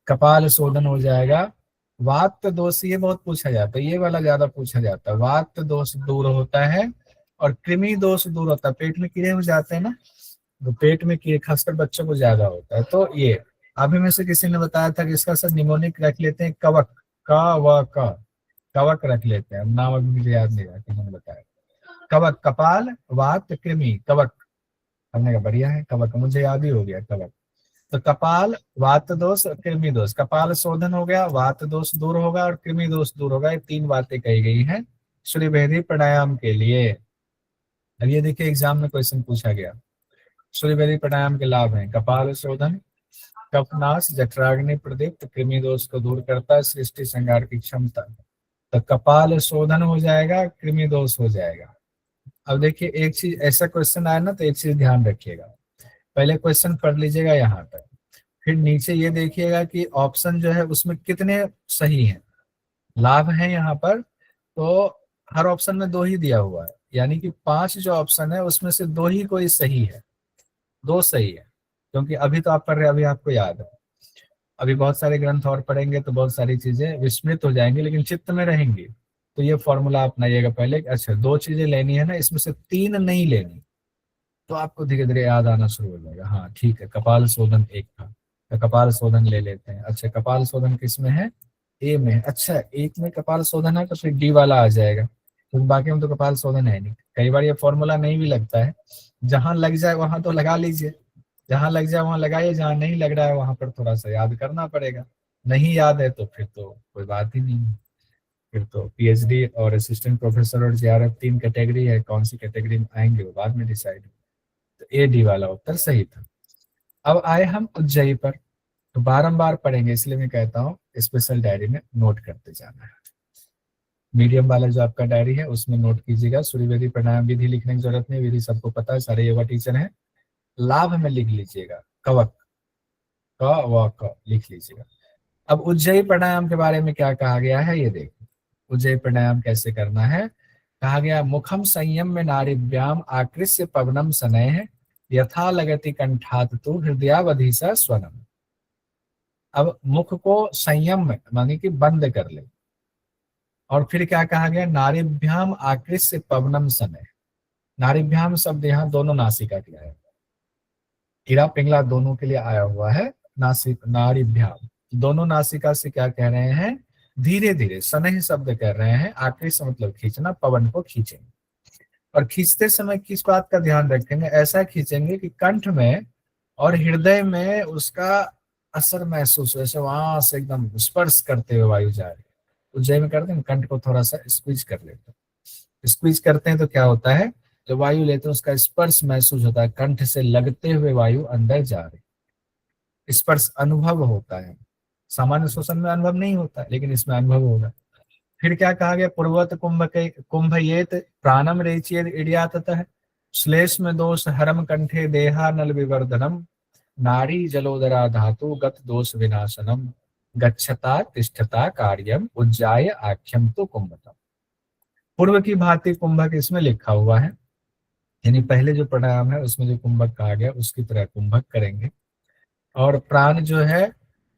कपाल शोधन हो जाएगा। वात दोष ये बहुत पूछा जाता है, ये वाला ज्यादा पूछा जाता है, वात दोष दूर होता है और कृमि दोष दूर होता है। पेट में कीड़े हो जाते हैं ना, तो पेट में कीड़े खासकर बच्चों को ज्यादा होता है, तो ये अभी में से किसी ने बताया था कि इसका सर निमोनिक रख लेते हैं, कवक, कवक रख लेते हैं, नाम अभी मुझे याद नहीं रहा, किन्होंने बताया। कवक, कपाल वात कृमि कवक, हमने कहा बढ़िया है, कवक मुझे याद ही हो गया, कवक। तो कपाल, वात दोष और कृमि दोष। कपाल शोधन हो गया, वात दोष दूर होगा और कृमि दोष दूर होगा। ये 3 बातें कही गई हैं सूर्यभेदी प्राणायाम के लिए। अब ये देखिए एग्जाम में क्वेश्चन पूछा गया, सूर्यभेदी प्राणायाम के लाभ हैं, कपाल शोधन, कपनाश, जठराग्नि प्रदीप्त, कृमि दोष को दूर करता है, सृष्टि संहार की क्षमता। तो कपाल शोधन हो जाएगा, कृमि दोष हो जाएगा। अब देखिए एक चीज, ऐसा क्वेश्चन आया ना तो एक चीज ध्यान रखिएगा, पहले क्वेश्चन पढ़ लीजिएगा यहाँ पर, फिर नीचे ये देखिएगा कि ऑप्शन जो है उसमें कितने सही हैं, लाभ है यहाँ पर। तो हर ऑप्शन में 2 ही दिया हुआ है, यानी कि 5 जो ऑप्शन है उसमें से 2 ही कोई सही है, 2 सही है। क्योंकि अभी तो आप पढ़ रहे हैं, अभी आपको याद है, अभी बहुत सारे ग्रंथ और पढ़ेंगे तो बहुत सारी चीजें विस्मृत हो जाएंगी, लेकिन चित्त में रहेंगी। तो ये फॉर्मूला अपनाइएगा पहले, अच्छा 2 चीजें लेनी है ना, इसमें से 3 नहीं लेनी, तो आपको धीरे धीरे याद आना शुरू हो जाएगा। हाँ ठीक है, कपाल शोधन एक था, तो कपाल शोधन ले लेते हैं। अच्छा कपाल शोधन किस में है, ए में। अच्छा एक में कपाल शोधन है तो फिर डी वाला आ जाएगा, तो बाकी में तो कपाल शोधन है नहीं। कई बार ये फॉर्मूला नहीं भी लगता है, जहां लग जाए वहां तो लगा लीजिए, जहां लग जाए वहां लगाइए, जहां नहीं लग रहा है वहां पर थोड़ा सा याद करना पड़ेगा। नहीं याद है तो फिर तो कोई बात ही नहीं है, फिर तो पीएचडी और असिस्टेंट प्रोफेसर और जेआरएफ 3 कैटेगरी है, कौन सी कैटेगरी में आएंगे वो बाद में डिसाइड। तो ए डी वाला उत्तर सही था। अब आए हम उज्जयी पर, तो बारंबार पढ़ेंगे इसलिए मैं कहता हूँ स्पेशल डायरी में नोट करते जाना है। मीडियम वाला जो आपका डायरी है उसमें नोट कीजिएगा, सूर्यवेदी प्राणायाम विधि लिखने की जरूरत नहीं, विधि सबको पता है, सारे योगा टीचर हैं। लाभ में लिख लीजिएगा, कवक, क व क लिख लीजिएगा। अब उज्जयी प्राणायाम के बारे में क्या कहा गया है ये देखो, उज्जयी प्राणायाम कैसे करना है। कहा गया मुखम संयम में नारिभ्याम आकृष्य पवनम शनैः यथा लगति कंठात तु हृदयावधि स स्वनम। अब मुख को संयम में माने कि बंद कर ले, और फिर क्या कहा गया, नारिभ्याम आकृष्य पवनम शनैः। नारिभ्याम शब्द यहाँ दोनों नासिका के आया, इरा पिंगला दोनों के लिए आया हुआ है। नासिक नारिभ्याम, दोनों नासिका से क्या कह रहे हैं, धीरे धीरे, शनैः शब्द कर रहे हैं, आकृष्य मतलब खींचना, पवन को खींचेंगे। और खींचते समय किस बात का ध्यान रखेंगे, ऐसा खींचेंगे कि कंठ में और हृदय में उसका असर महसूस हो, जैसे वहां से एकदम स्पर्श करते हुए वायु जा रही है। उज्जैन में करते हैं कंठ को थोड़ा सा स्क्वीज कर लेते हैं, स्क्वीज करते हैं तो क्या होता है, जब वायु लेते हैं उसका स्पर्श महसूस होता है, कंठ से लगते हुए वायु अंदर जा रही, स्पर्श अनुभव होता है। सामान्य श्वसन में अनुभव नहीं होता लेकिन इसमें अनुभव होगा। फिर क्या कहा गया, पूर्वत कुंभयेत प्राणम रेचेत इडियाततः श्लेष में दोष हरम कंठे देहा नल विवर्धनम नारी जलोदरा धातु गत दोष विनाशनम गच्छता तिष्ठता कार्यम उज्जाय आख्यम तो कुंभतम। पूर्व की भांति कुंभक इसमें लिखा हुआ है, यानी पहले जो प्राणायाम है उसमें जो कुंभक कहा गया उसकी तरह कुंभक करेंगे, और प्राण जो है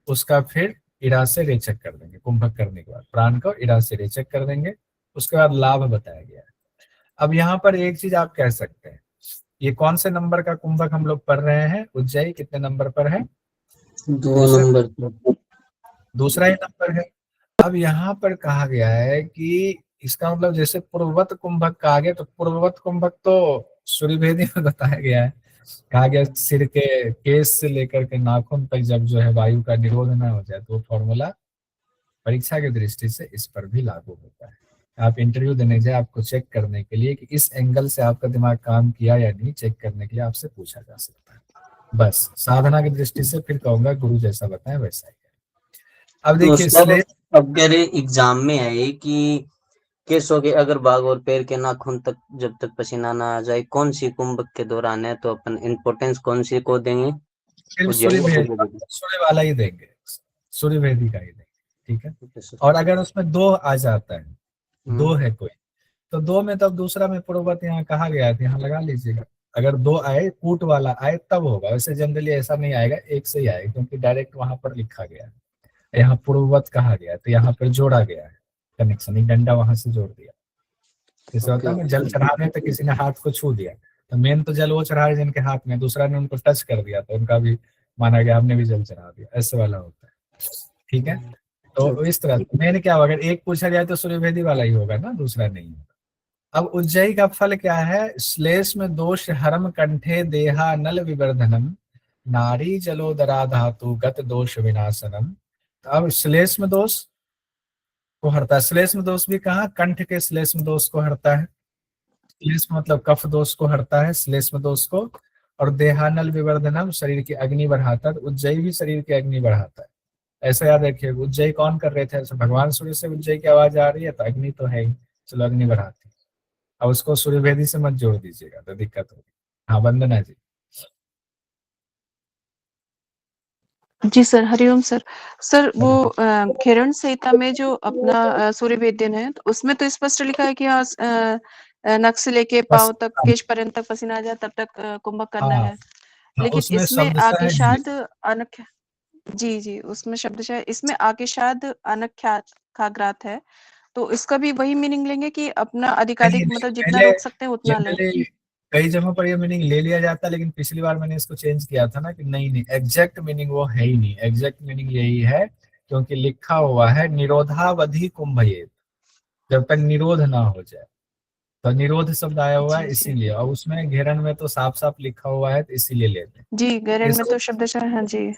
उसका फिर इरा से रेचक कर देंगे। कुंभक करने के बाद प्राण को इरा से रेचक कर देंगे, उसके बाद लाभ बताया गया है। अब यहाँ पर एक चीज आप कह सकते हैं, ये कौन से नंबर का कुंभक हम लोग पढ़ रहे हैं, उज्जयी कितने नंबर पर है, 2 नंबर पर, दूसरा ही नंबर है। अब यहाँ पर कहा गया है कि इसका मतलब जैसे पूर्ववत कुंभक कहा गया, तो पूर्ववत कुंभक तो सूर्यभेदी में बताया गया है। कहा गया सिर के केस से लेकर के नाखून तक जब जो है वायु का निरोध ना हो जाए, तो वो फॉर्मूला परीक्षा की दृष्टि से इस पर भी लागू होता है। आप इंटरव्यू देने जाए, आपको चेक करने के लिए कि इस एंगल से आपका दिमाग काम किया या नहीं, चेक करने के लिए आपसे पूछा जा सकता है। बस साधना की दृष्टि से फिर कहूंगा गुरु जैसा बताए वैसा ही। अब तो देखिए सर अब कह रहे एग्जाम में है ये कि केसों के अगर बाघ और पैर के नाखून तक जब तक पसीना ना आ जाए, कौन सी कुंभक के दौरान है, तो अपन इम्पोर्टेंस कौन सी को देंगे, सूर्य वाला ही देंगे, सूर्यभेदी का ही देंगे, ठीक है। और अगर उसमें 2 आ जाता है, 2 है कोई, तो 2 में तब दूसरा में पूर्ववत यहाँ कहा गया है, यहाँ लगा लीजिएगा। अगर 2 आए, कूट वाला आए तब होगा, वैसे जनरली ऐसा नहीं आएगा, एक से ही आएगा, क्योंकि डायरेक्ट वहां पर लिखा गया है, यहाँ पूर्ववत कहा गया है, तो यहाँ पर जोड़ा गया है कनेक्शन, एक डंडा वहां से जोड़ दिया। जैसे होता है ना, जल चढ़ाने तो किसी ने हाथ को छू दिया, तो मेन तो जल वो चढ़ा रहे जिनके हाथ में, दूसरा ने उनको टच कर दिया तो उनका भी माना गया, हमने भी जल चढ़ा दिया, ऐसे वाला होता है, ठीक है। तो इस तरह मेन क्या होगा, अगर एक पूछा जाए तो सूर्यभेदी वाला ही होगा ना, दूसरा नहीं होगा। अब उज्जयी का फल क्या है, श्लेष में दोष हरम कंठे देहा नल विवर्धनम नारी जलोदरा धातु गत दोष विनाशनम। तो अब श्लेष्म दोष को हरता है। श्लेष्म दोष भी कहाँ, कंठ के श्लेष्म दोष को हरता है। श्लेष्म मतलब कफ दोष को हरता है, श्लेष्म दोष को। और देहानल विवर्धनम, शरीर की अग्नि बढ़ाता है। तो उज्जयी भी शरीर की अग्नि बढ़ाता है। ऐसा याद रखिए, उज्जयी कौन कर रहे थे, ऐसे भगवान सूर्य से उज्जयी की आवाज आ रही है तो अग्नि तो है ही, चलो अग्नि बढ़ाती है। अब उसको सूर्यभेदी से मत जोड़ दीजिएगा तो दिक्कत होगी। हाँ वंदना जी। जी सर, हरिओम सर। सर वो खेरण संहिता में जो अपना सूर्य वेद्यन है, तो उसमें तो स्पष्ट लिखा है कि नख से लेके पांव तक, केश पर्यंत तक पसीना आ जाए तब तक कुंभक करना हाँ, है। लेकिन उसमें इसमें शब्दशः आकेशाद अनख्या, जी जी, उसमें शब्दशः इसमें आकेशाद अनख्यात है, तो इसका भी वही मीनिंग लेंगे कि अपना अधिकाधिक, मतलब जितना रोक सकते हैं उतना लें। जनरली कई जगहों पर ये मीनिंग ले लिया जाता है, लेकिन पिछली बार मैंने इसको चेंज किया था ना कि नहीं नहीं, एग्जैक्ट मीनिंग वो है ही नहीं। एग्जैक्ट मीनिंग यही है, क्योंकि लिखा हुआ है निरोधावधि कुंभयेत, जब तक निरोध ना हो जाए। तो निरोध शब्द आया हुआ है जी, जी। इसीलिए, और उसमें घेरन में तो साफ साफ लिखा हुआ है तो इसीलिए लेते हैं। जी, गैरन में इस- तो शब्दशः, हाँ जी।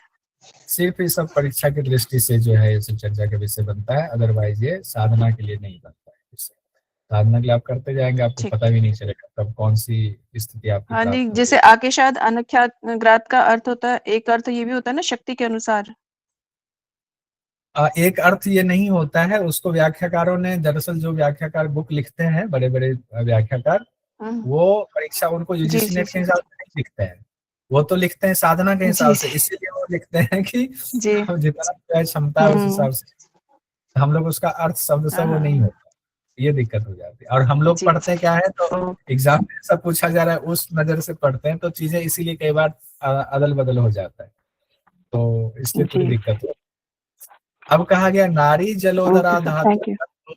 सिर्फ इस सब परीक्षा की दृष्टि से जो है ये सब चर्चा का विषय बनता है, अदरवाइज ये साधना के लिए नहीं बनता है। इससे साधना के लिए आप करते जाएंगे, आपको ठीक। पता भी नहीं चलेगा कब कौन सी स्थिति आपकी हाँ जी, प्राप्त हो जैसे गई। आकेशाद अनख्यात ग्रात का अर्थ होता है, एक अर्थ ये भी होता है ना, शक्ति के अनुसार। एक अर्थ ये नहीं होता है, उसको व्याख्याकारों ने, दरअसल जो व्याख्याकार बुक लिखते हैं, बड़े बड़े व्याख्याकार, वो परीक्षा उनको जी यूजीसी जी नेट के जी हिसाब से नहीं लिखते हैं, वो तो लिखते हैं साधना के हिसाब जी से। इसीलिए वो लिखते हैं कि जी। जितना जो है क्षमता है उस हिसाब से, हम लोग उसका अर्थ शब्द से वो नहीं होता, ये दिक्कत हो जाती है। और हम लोग जी। पढ़ते क्या है, तो ओ, एग्जाम में सब पूछा जा रहा है उस नजर से पढ़ते हैं, तो चीजें इसीलिए कई बार अदल बदल हो जाता है, तो इसलिए थोड़ी जी। दिक्कत हो। अब कहा गया नारी जलोदरा ओके सर, धातु, थैंक यू।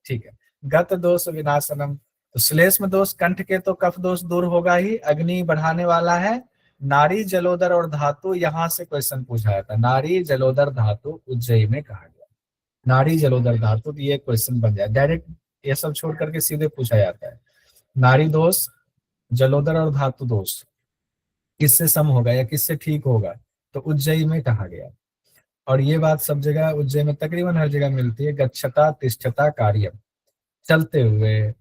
ठीक है, गत दोष विनाशनम। तो श्लेष्म दोष कंठ के तो कफ दोष दूर होगा ही, अग्नि बढ़ाने वाला है। नारी जलोदर और धातु, यहाँ से क्वेश्चन पूछा जाता है, नारी जलोदर धातु उज्जयी में कहा गया। नारी जलोदर धातु, तो ये क्वेश्चन बन जाए डायरेक्ट, ये सब छोड़ करके सीधे पूछा जाता है नारी दोष जलोदर और धातु दोष किससे सम होगा या किससे ठीक होगा, तो उज्जयी में कहा गया। और ये बात सब जगह उज्जैन में तकरीबन हर जगह मिलती है। गच्छता तिष्ठता कार्यम, चलते हुए,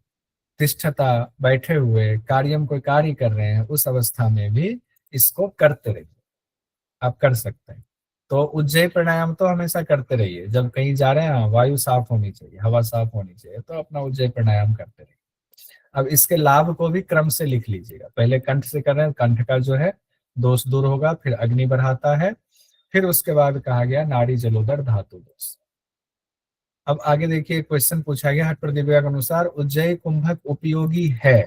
तिष्ठता बैठे हुए, कार्यम कोई कार्य कर रहे हैं उस अवस्था में भी इसको करते रहिए, आप कर सकते हैं। तो उज्जय प्राणायाम तो हमेशा करते रहिए, जब कहीं जा रहे हैं वायु साफ होनी चाहिए, हवा साफ होनी चाहिए, तो अपना उज्जय प्राणायाम करते रहिए। अब इसके लाभ को भी क्रम से लिख लीजिएगा, पहले कंठ से कर रहे हैं, कंठ का जो है दोष दूर होगा, फिर अग्नि बढ़ाता है, फिर उसके बाद कहा गया नाड़ी जलोदर धातु दोष। अब आगे देखिए क्वेश्चन पूछा गया हठ प्रतिक्रिया के अनुसार उज्जय कुंभक उपयोगी है,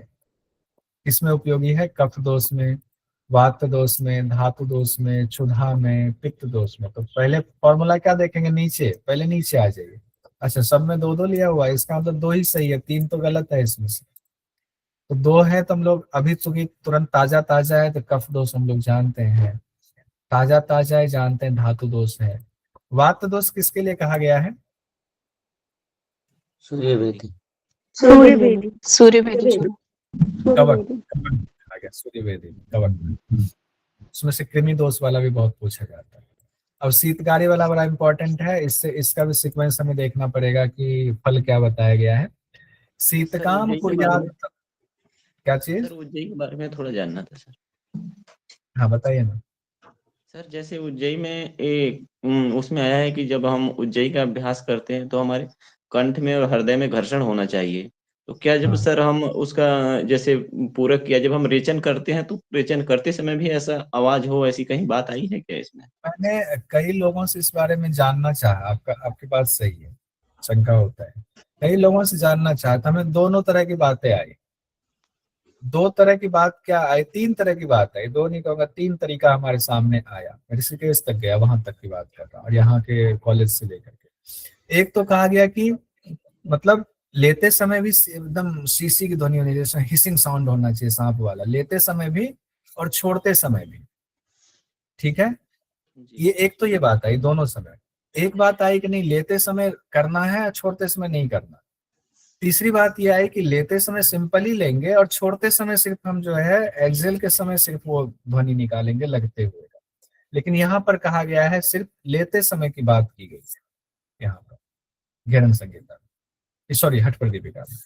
किसमें उपयोगी है, कफ दोष में, वात दोष में, धातु दोष में, क्षुधा में, पित्त दोष में। तो पहले फॉर्मूला क्या देखेंगे, नीचे, पहले नीचे आ जाइए। अच्छा सब में दो दो लिया हुआ है, इसका मतलब दो ही सही है, तीन तो गलत है इसमें से। तो दो है तो हम लोग अभी चूंकि तुरंत ताजा ताजा है तो कफ दोष हम लोग जानते हैं, ताजा ताजा है जानते हैं, धातु दोष है। वात दोष किसके लिए कहा गया है, सूर्यवेदी। सूर्यवेदी। सूर्य भेदी जी। कवक, कवक कहा गया सूर्यवेदी, कवक। उसमें से कृमि दोष वाला भी बहुत पूछा जाता है। अब शीतकारी वाला बड़ा इंपॉर्टेंट है, इससे इसका भी सीक्वेंस हमें देखना पड़ेगा कि फल क्या बताया गया है। शीतकाम कुर्यात, क्या चीज, सर उज्जयी के बारे में थोड़ा जानना था सर। हाँ बताइए ना। सर जैसे उज्जयी में एक उसमें आया है कि जब हम उज्जयी का अभ्यास करते हैं तो हमारे कंठ में और हृदय में घर्षण होना चाहिए। तो क्या जब हाँ। सर हम उसका जैसे पूरक किया, जब हम रेचन करते हैं तो रेचन करते समय भी ऐसा आवाज हो, ऐसी कहीं बात आई है क्या इसमें? मैंने कई लोगों से इस बारे में जानना चाहा, आपकी बात सही है, शंका होता है, कई लोगों से जानना चाहा था, हमें दोनों तरह की बातें आई। दो तरह की बात क्या आई, तीन तरह की बात आई, दो नहीं कहूंगा, तीन तरीका हमारे सामने आया। मैं ऋषिकेश तक गया, वहां तक की बात कर रहा हूँ, और यहाँ के कॉलेज से लेकर के। एक तो कहा गया कि मतलब लेते समय भी एकदम शीशी की ध्वनि होनी चाहिए, हिसिंग साउंड होना चाहिए सांप वाला, लेते समय भी और छोड़ते समय भी, ठीक है। ये एक तो ये बात आई दोनों समय। एक बात आई कि नहीं लेते समय करना है, छोड़ते समय नहीं करना। तीसरी बात ये आई कि लेते समय सिंपल ही लेंगे और छोड़ते समय सिर्फ हम जो है एक्सेल के समय सिर्फ वो ध्वनि निकालेंगे लगते हुए। लेकिन यहाँ पर कहा गया है सिर्फ लेते समय की बात की गई है यहाँ पर घेरन संहिता में, सॉरी हठ प्रदीपिका में।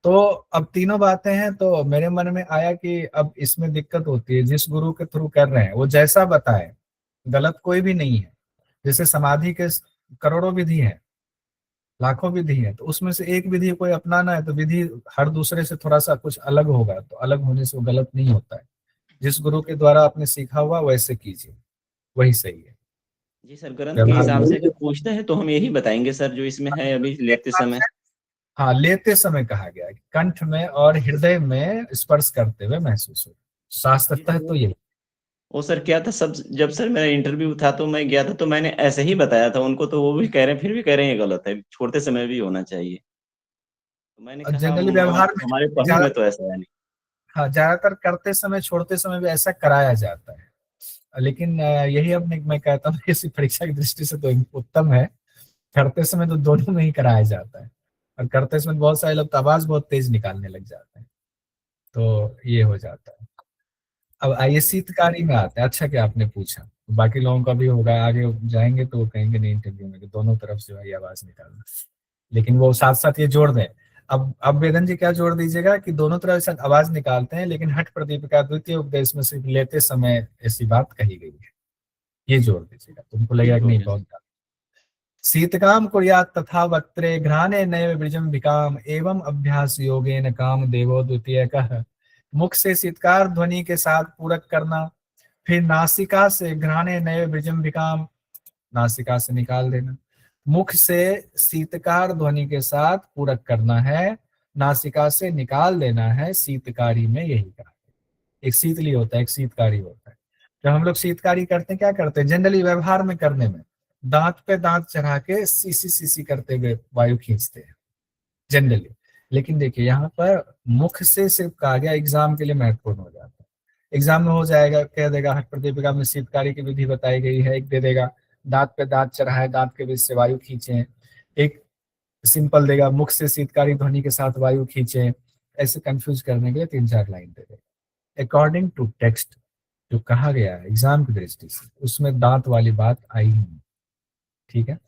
तो अब तीनों बातें हैं, तो मेरे मन में आया कि अब इसमें दिक्कत होती है, जिस गुरु के थ्रू कर रहे हैं वो जैसा बताए, गलत कोई भी नहीं है। जैसे समाधि के करोड़ों विधि है, लाखों विधि है, तो उसमें से एक विधि कोई अपनाना है तो विधि हर दूसरे से थोड़ा सा कुछ अलग होगा, तो अलग होने से वो गलत नहीं होता है। जिस गुरु के द्वारा आपने सीखा हुआ वैसे कीजिए, वही सही है। जी सर, ग्रंथ के व्यवहार हिसाब में- से अगर पूछते हैं तो हम यही बताएंगे सर जो इसमें है अभी लेते समय। हाँ, लेते समय कहा गया है कि कंठ में और हृदय में स्पर्श करते हुए महसूस हो, शास्त्रतः तो यही। वो सर क्या था, सब जब सर मेरा इंटरव्यू था तो मैं गया था तो मैंने ऐसे ही बताया था उनको, तो वो भी कह रहे हैं, फिर भी कह रहे हैं ये गलत है, छोड़ते समय भी होना चाहिए। तो मैंने कहा जनरली व्यवहार में हमारे पढ़ने में तो ऐसा है नहीं। हाँ, ज्यादातर करते समय छोड़ते समय भी ऐसा कराया जाता है, लेकिन यही अब मैं कहता हूँ कि इसी परीक्षा की दृष्टि से तो उत्तम है। करते समय तो दोनों में ही कराया जाता है, और करते समय बहुत सारे लोग तो आवाज बहुत तेज निकालने लग जाते हैं, तो ये हो जाता है। अब आइए शीतकारी में आते हैं। अच्छा क्या आपने पूछा, बाकी लोगों का भी होगा, आगे जाएंगे तो वो कहेंगे नहीं इंटरव्यू में कि दोनों तरफ से भाई आवाज निकालना, लेकिन वो साथ साथ ये जोड़ दें। अब वेदन जी क्या जोड़ दीजिएगा कि दोनों तरफ से आवाज निकालते हैं, लेकिन हठ प्रदीपिका द्वितीय उपदेश में सिर्फ लेते समय ऐसी बात कही गई है, ये जोड़ दीजिएगा, तुमको लगेगा कि नहीं बहुत ज्यादा। शीतकाम कुर्यात् तथा वक्त्रे घ्राणे नैव वृजम विकाम एवं अभ्यास योगेन काम देवो द्वितीयकः। मुख से शीतकार ध्वनि के साथ पूरक करना, फिर नासिका से घ्राणे नैव वृजम विकाम, नासिका से निकाल देना। मुख से शीतकार ध्वनि के साथ पूरक करना है, नासिका से निकाल देना है। शीतकारी में यही कहा, एक शीतली होता है, एक शीतकारी होता है। जब हम लोग शीतकारी करते हैं, क्या करते हैं जनरली व्यवहार में करने में, दांत पे दांत चढ़ा के सीसी सीसी करते हुए वायु खींचते हैं जनरली। लेकिन देखिए यहाँ पर मुख से सिर्फ कहा गया, एग्जाम के लिए महत्वपूर्ण हो जाता है। एग्जाम में हो जाएगा, कह देगा हठ प्रदीपिका में शीतकारी की विधि बताई गई है, एक दे देगा दांत पे दांत चढ़ाए, दांत के बीच से वायु खींचे, एक सिंपल देगा मुख से शीतकारी ध्वनि के साथ वायु खींचे। ऐसे कंफ्यूज करने के लिए 3-4 लाइन दे देगा। अकॉर्डिंग टू टेक्स्ट जो कहा गया है एग्जाम की दृष्टि से, उसमें दांत वाली बात आई नहीं, ठीक है।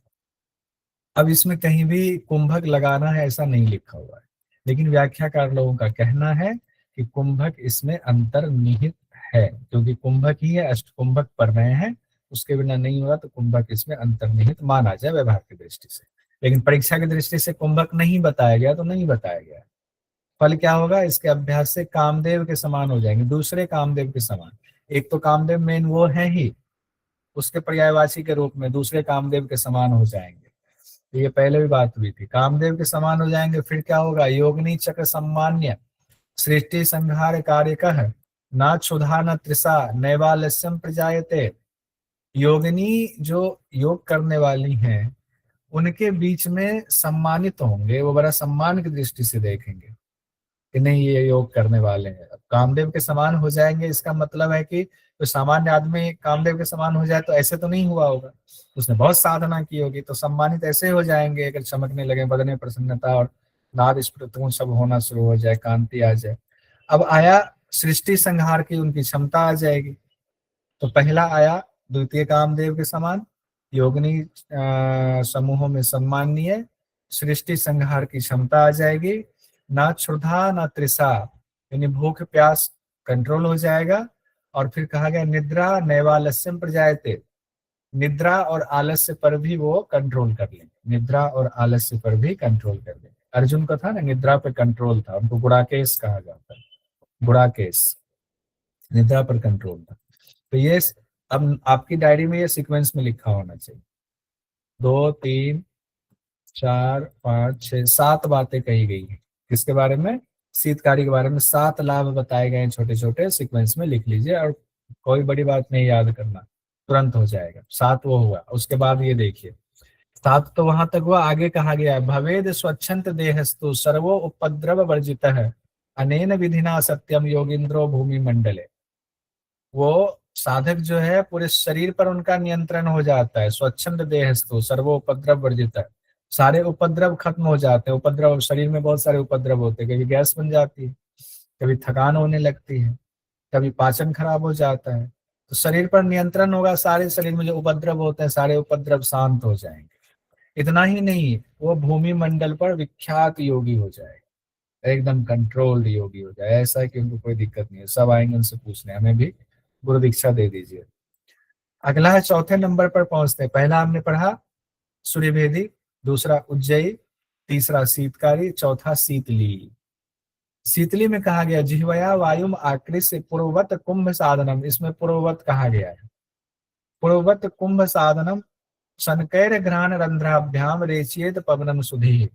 अब इसमें कहीं भी कुंभक लगाना है ऐसा नहीं लिखा हुआ है, लेकिन व्याख्याकार लोगों का कहना है कि कुंभक इसमें अंतर्निहित है, क्योंकि कुंभक ही है, अष्ट कुंभक पढ़ रहे हैं, उसके बिना नहीं होगा, तो कुंभक इसमें अंतर्निहित माना जाए व्यवहार की दृष्टि से। लेकिन परीक्षा की दृष्टि से कुंभक नहीं बताया गया तो नहीं बताया गया। फल क्या होगा, इसके अभ्यास से कामदेव के समान हो जाएंगे, दूसरे कामदेव के समान। एक तो कामदेव मेन वो है ही, उसके पर्यायवाची के रूप में दूसरे कामदेव के समान हो जाएंगे। तो ये पहले भी बात हुई थी, कामदेव के समान हो जाएंगे। फिर क्या होगा, योगिनी चक्र सम्मान्य सृष्टि संहार कार्य कह ना क्षुधा न तृषा नैवालस्यम प्रजायते। योगिनी जो योग करने वाली हैं उनके बीच में सम्मानित होंगे, वो बड़ा सम्मान की दृष्टि से देखेंगे कि नहीं ये योग करने वाले हैं। अब कामदेव के समान हो जाएंगे, इसका मतलब है कि तो सामान्य आदमी कामदेव के समान हो जाए तो ऐसे तो नहीं हुआ होगा, उसने बहुत साधना की होगी, तो सम्मानित ऐसे हो जाएंगे अगर चमकने लगे, बदन में प्रसन्नता और नाद स्फुटन सब होना शुरू हो जाए, कांति आ जाए। अब आया सृष्टि संहार की उनकी क्षमता आ जाएगी। तो पहला आया द्वितीय कामदेव के समान, योगिनी समूहों में सम्माननीय, सृष्टि संहार की क्षमता आ जाएगी, ना क्षुधा ना तृषा, यानी भूख प्यास कंट्रोल हो जाएगा। और फिर कहा गया निद्रा नैवालस्यम प्रजायते, निद्रा और आलस्य पर भी वो कंट्रोल कर लेंगे, निद्रा और आलस्य पर भी कंट्रोल कर लेंगे। अर्जुन का था ना, निद्रा पे कंट्रोल था, उनको गुड़ाकेश कहा जाता है, गुड़ाकेश, निद्रा पर कंट्रोल था। तो ये अब आपकी डायरी में ये सीक्वेंस में लिखा होना चाहिए। 2, 3, 4, 5, 6, 7 बातें कही गई है किसके बारे में, शीतकारी के बारे में। 7 लाभ बताए गए हैं, छोटे छोटे सीक्वेंस में लिख लीजिए, और कोई बड़ी बात नहीं याद करना, तुरंत हो जाएगा। 7 वो हुआ, उसके बाद ये देखिए 7 तो वहां तक हुआ, आगे कहा गया है भवेद स्वच्छंत देहस्तु सर्वो उपद्रव वर्जितः अनेन विधिना सत्यम योगिंद्रो भूमि मंडले। वो साधक जो है पूरे शरीर पर उनका नियंत्रण हो जाता है, स्वच्छंद देहस्तु सर्वो उपद्रव वर्जितः, सारे उपद्रव खत्म हो जाते हैं। उपद्रव शरीर में बहुत सारे उपद्रव होते हैं, कभी गैस बन जाती है, कभी थकान होने लगती है, कभी पाचन खराब हो जाता है, तो शरीर पर नियंत्रण होगा, सारे शरीर में जो उपद्रव होते हैं सारे उपद्रव शांत हो जाएंगे। इतना ही नहीं, वो भूमि मंडल पर विख्यात योगी हो जाएगा, एकदम कंट्रोल्ड योगी हो जाए। ऐसा है कि उनको कोई दिक्कत नहीं है, सब आएंगे उनसे पूछने, हमें भी गुरु दीक्षा दे दीजिए। अगला है चौथे नंबर पर पहुंचते हैं। पहला हमने पढ़ा सूर्यभेदी, दूसरा उज्जयी, तीसरा शीतकारी, चौथा शीतली। शीतली में कहा गया जिह्वया वायुम आकृष्य पूर्ववत कुंभ साधनम, इसमें पूर्ववत कहा गया है। पूर्ववत कुंभ साधनम शनकैर घ्राण रंध्राभ्याम रेचियेत पवनम सुधी।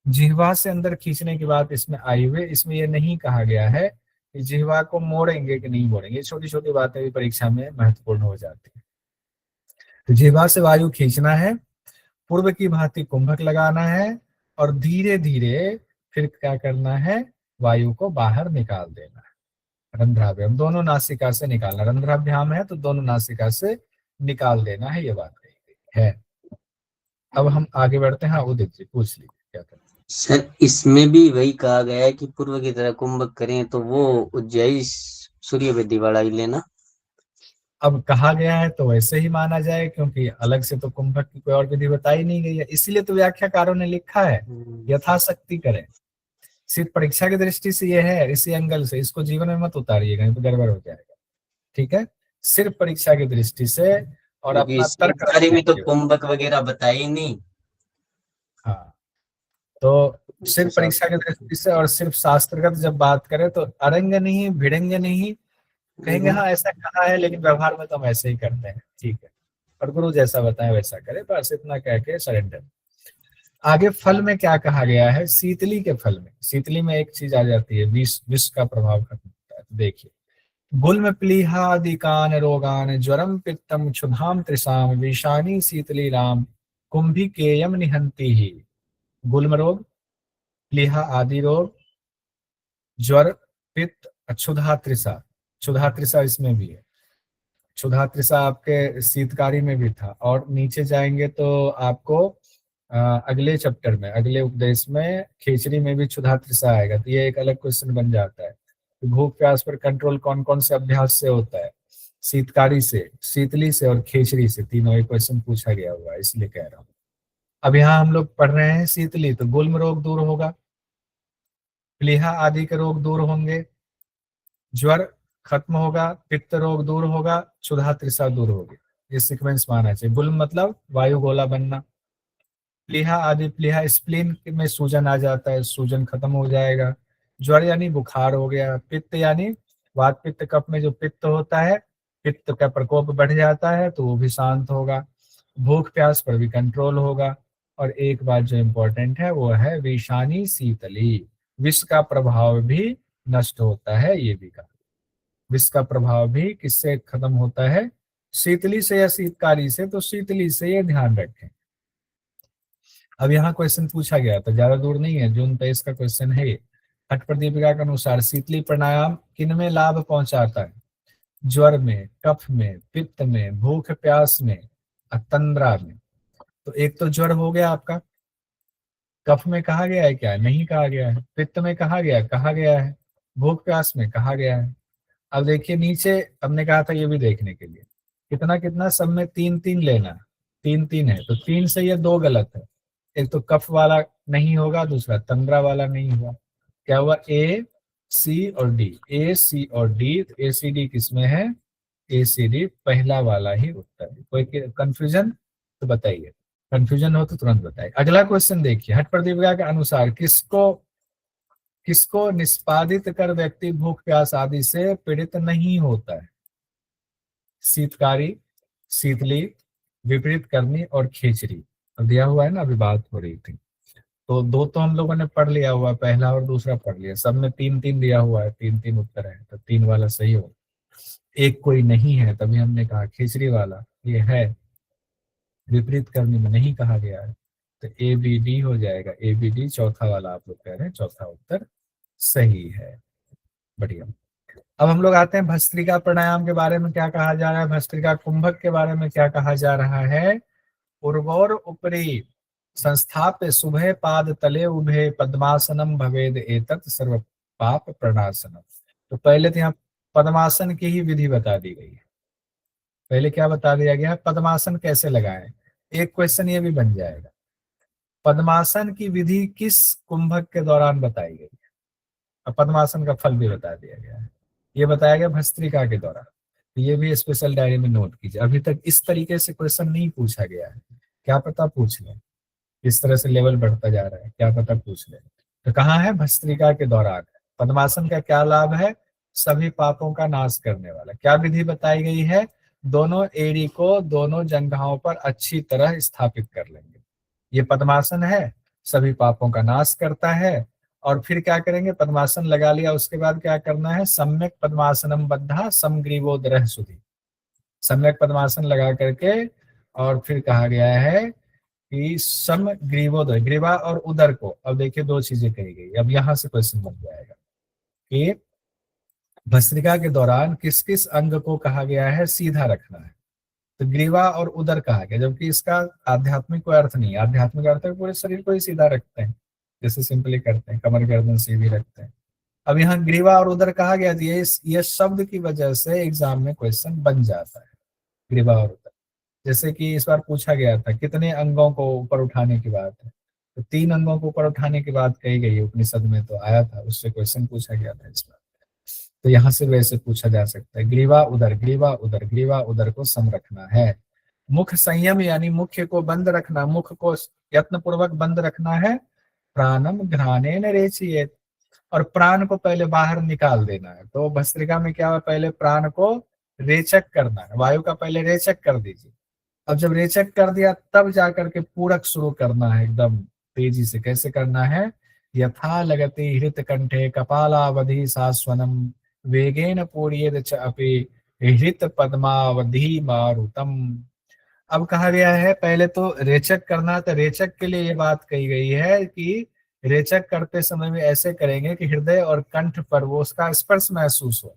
जिह्वा से अंदर खींचने की बात इसमें आई हुई, इसमें यह नहीं कहा गया है कि जिह्वा को मोड़ेंगे कि नहीं मोड़ेंगे। छोटी छोटी बातें भी परीक्षा में महत्वपूर्ण हो जाती है। तो जिह्वा से वायु खींचना है, पूर्व की भांति कुंभक लगाना है, और धीरे धीरे फिर क्या करना है, वायु को बाहर निकाल देना है। रंध्राभ्याम दोनों नासिका से निकालना, रंध्राभ्याम है तो दोनों नासिका से निकाल देना है, ये बात कही गई है। अब हम आगे बढ़ते हैं। हाँ उदित जी पूछ लीजिए क्या करते हैं। सर इसमें भी वही कहा गया है कि पूर्व की तरह कुंभक करें, तो वो उज्जयी सूर्यवेदी वाला ही लेना। अब कहा गया है तो वैसे ही माना जाए, क्योंकि अलग से तो कुंभक की कोई और विधि बताई नहीं गई है, इसीलिए तो व्याख्याकारों ने लिखा है यथाशक्ति करें। सिर्फ परीक्षा की दृष्टि से ये है, इसी एंगल से इसको जीवन में मत उतारिएगा, नहीं तो गड़बड़ हो जाएगा। ठीक है, सिर्फ परीक्षा की दृष्टि से और अपना तर्क में तो कुंभक वगैरह बताई नहीं। हाँ, तो सिर्फ परीक्षा की दृष्टि से और सिर्फ शास्त्रगत जब बात करें तो अरंग नहीं भिड़ंग नहीं कहेंगे, हाँ ऐसा कहा है लेकिन व्यवहार में तो हम ऐसे ही करते हैं। ठीक है, और गुरु जैसा बताए वैसा करे, बस इतना कह के सरेंडर। आगे फल में क्या कहा गया है, शीतली के फल में, शीतली में एक चीज आ जाती है, विष का प्रभाव खत्म होता है। तो देखिए, गुल्म प्लीहादिकान रोगान ज्वरम पित्तम क्षुधाम त्रिसाम विषानी शीतली राम कुंभिकेयम निहंती ही। गुल्म रोग, प्लीहा आदि रोग, ज्वर, पित्त, क्षुधा त्रिसा। क्षुधा त्रिसा इसमें भी है, क्षुधा त्रिसा आपके शीतकारी में भी था। और नीचे जाएंगे तो आपको अगले चैप्टर में, अगले उपदेश में खेचरी में भी क्षुधा त्रिसा आएगा। तो ये एक अलग क्वेश्चन बन जाता है। तो भूख प्यास पर कंट्रोल कौन कौन से अभ्यास से होता है, शीतकारी से, शीतली से और खेचरी से, तीनों एक क्वेश्चन पूछा गया हुआ है, इसलिए कह रहा हूँ। अब यहाँ हम लोग पढ़ रहे हैं शीतली, तो गुल्म रोग दूर होगा, प्लीहा आदि के रोग दूर होंगे, ज्वर खत्म होगा, पित्त रोग दूर होगा, क्षुधा त्रिसा दूर होगी। ये सीक्वेंस माना चाहिए। गुल्म मतलब वायु गोला बनना, प्लीहा आदि, प्लीहा स्प्लीन में सूजन आ जाता है, सूजन खत्म हो जाएगा। ज्वर यानी बुखार हो गया, पित्त यानी वात पित्त कफ में जो पित्त होता है, पित्त का प्रकोप बढ़ जाता है तो वो भी शांत होगा। भूख प्यास पर भी कंट्रोल होगा। और एक बात जो इम्पोर्टेंट है वो है विषानी शीतली, विष का प्रभाव भी नष्ट होता है। ये भी कहा, विष का प्रभाव भी किससे खत्म होता है, शीतली से या शीतकारी से। तो शीतली से ये ध्यान रखें। अब यहाँ क्वेश्चन पूछा गया था, ज्यादा दूर नहीं है, जून 23 का क्वेश्चन है। हठ प्रदीपिका के अनुसार शीतली प्राणायाम किन में लाभ पहुंचाता है, ज्वर में, कफ में, पित्त में, भूख प्यास में, तंद्रा में। तो एक तो ज्वर हो गया आपका, कफ में कहा गया है क्या, नहीं कहा गया है, पित्त में कहा गया है, भूख प्यास में कहा गया है। अब देखिए नीचे हमने कहा था ये भी देखने के लिए, कितना कितना सब में 3-3 लेना, 3-3 है, तो 3 से ये 2 गलत है। एक तो कफ वाला नहीं होगा, दूसरा तंद्रा वाला नहीं हुआ। क्या हुआ, ए सी और डी, ए सी और डी। तो ए सी डी किसमें है, ए सी डी पहला वाला ही उत्तर है। कोई कंफ्यूजन तो बताइए, कंफ्यूजन हो तो तुरंत बताइए। अगला क्वेश्चन देखिए, हठ प्रदीपिका के अनुसार किसको निष्पादित कर व्यक्ति भूख प्यास आदि से पीड़ित नहीं होता है, शीतकारी, शीतली, विपरीत करनी और खेचरी। दिया हुआ है ना, अभी बात हो रही थी। तो 2 तो हम लोगों ने पढ़ लिया हुआ, पहला और दूसरा पढ़ लिया, सब में 3-3 दिया हुआ है, 3-3 उत्तर है, तो 3 वाला सही हो। एक कोई नहीं है, तभी हमने कहा खेचरी वाला ये है, विपरीत करने में नहीं कहा गया है, तो ए बी डी हो जाएगा। ए बी डी चौथा वाला आप लोग कह रहे हैं, चौथा उत्तर सही है। बढ़िया। अब हम लोग आते हैं भस्त्रिका प्राणायाम के बारे में क्या कहा जा रहा है, भस्त्रिका कुंभक के बारे में क्या कहा जा रहा है। पूर्वोर उपरी संस्थाप्य शुभे पाद तले उभे पद्मासनम भवेद एतत् सर्व पाप प्रणासनम। तो पहले तो यहाँ पद्मासन की ही विधि बता दी गई है। पहले क्या बता दिया गया है, पद्मासन कैसे लगाएं। एक क्वेश्चन ये भी बन जाएगा, पद्मासन की विधि किस कुंभक के दौरान बताई गई है। अब पद्मासन का फल भी बता दिया गया है, ये बताया गया भस्त्रिका के दौरान। तो ये भी स्पेशल डायरी में नोट कीजिए, अभी तक इस तरीके से क्वेश्चन नहीं पूछा गया है, क्या पता पूछ ले, इस तरह से लेवल बढ़ता जा रहा है, क्या पता पूछ ले। तो कहाँ है, भस्त्रिका के दौरान। पद्मासन का क्या लाभ है, सभी पापों का नाश करने वाला। क्या विधि बताई गई है, दोनों एड़ी को दोनों जंघाओं पर अच्छी तरह स्थापित कर लेंगे। ये पद्मासन है, सभी पापों का नाश करता है। और फिर क्या करेंगे, पद्मासन लगा लिया, उसके बाद क्या करना है, सम्यक पद्मासनम बद्धा समग्रीवोदरः सुधि। सम्यक पद्मासन लगा करके, और फिर कहा गया है कि सम ग्रीवोदर, ग्रीवा और उदर को, अब देखिए दो चीजें कही गई। अब यहां से क्वेश्चन बन जाएगा कि भस्त्रिका के दौरान किस किस अंग को कहा गया है सीधा रखना है। तो ग्रीवा और उदर कहा गया, जबकि इसका आध्यात्मिक कोई अर्थ नहीं है। आध्यात्मिक अर्थ है पूरे शरीर को ही सीधा रखते हैं, जैसे सिंपली करते हैं, कमर गर्दन सीधी रखते हैं। अब यहाँ ग्रीवा और उदर कहा गया, ये शब्द की वजह से एग्जाम में क्वेश्चन बन जाता है, ग्रीवा और उदर। जैसे कि इस बार पूछा गया था कितने अंगों को ऊपर उठाने की बात है, तो 3 अंगों को ऊपर उठाने की बात कही गई है उपनिषद में, तो आया था, उससे क्वेश्चन पूछा गया था इस बार। तो यहाँ से वैसे पूछा जा सकता है, ग्रीवा उदर, ग्रीवा उदर, ग्रीवा उदर को सम रखना है। मुख संयम यानी मुख्य को बंद रखना, मुख को यत्न पूर्वक बंद रखना है। प्राणम घ्राणेन रेचयेत्, और प्राण को पहले बाहर निकाल देना है। तो भस्त्रिका में क्या है, पहले प्राण को रेचक करना है, वायु का पहले रेचक कर दीजिए। अब जब रेचक कर दिया तब जाकर के पूरक शुरू करना है एकदम तेजी से। कैसे करना है, यथा लगति हृत कंठे कपालावधि सास्वनम वेगेन पूर्येद च अपि हृत पद्मावधि मारुतम। अब कहा गया है पहले तो रेचक करना, तो रेचक के लिए ये बात कही गई है कि रेचक करते समय में ऐसे करेंगे कि हृदय और कंठ पर वो उसका स्पर्श महसूस हो,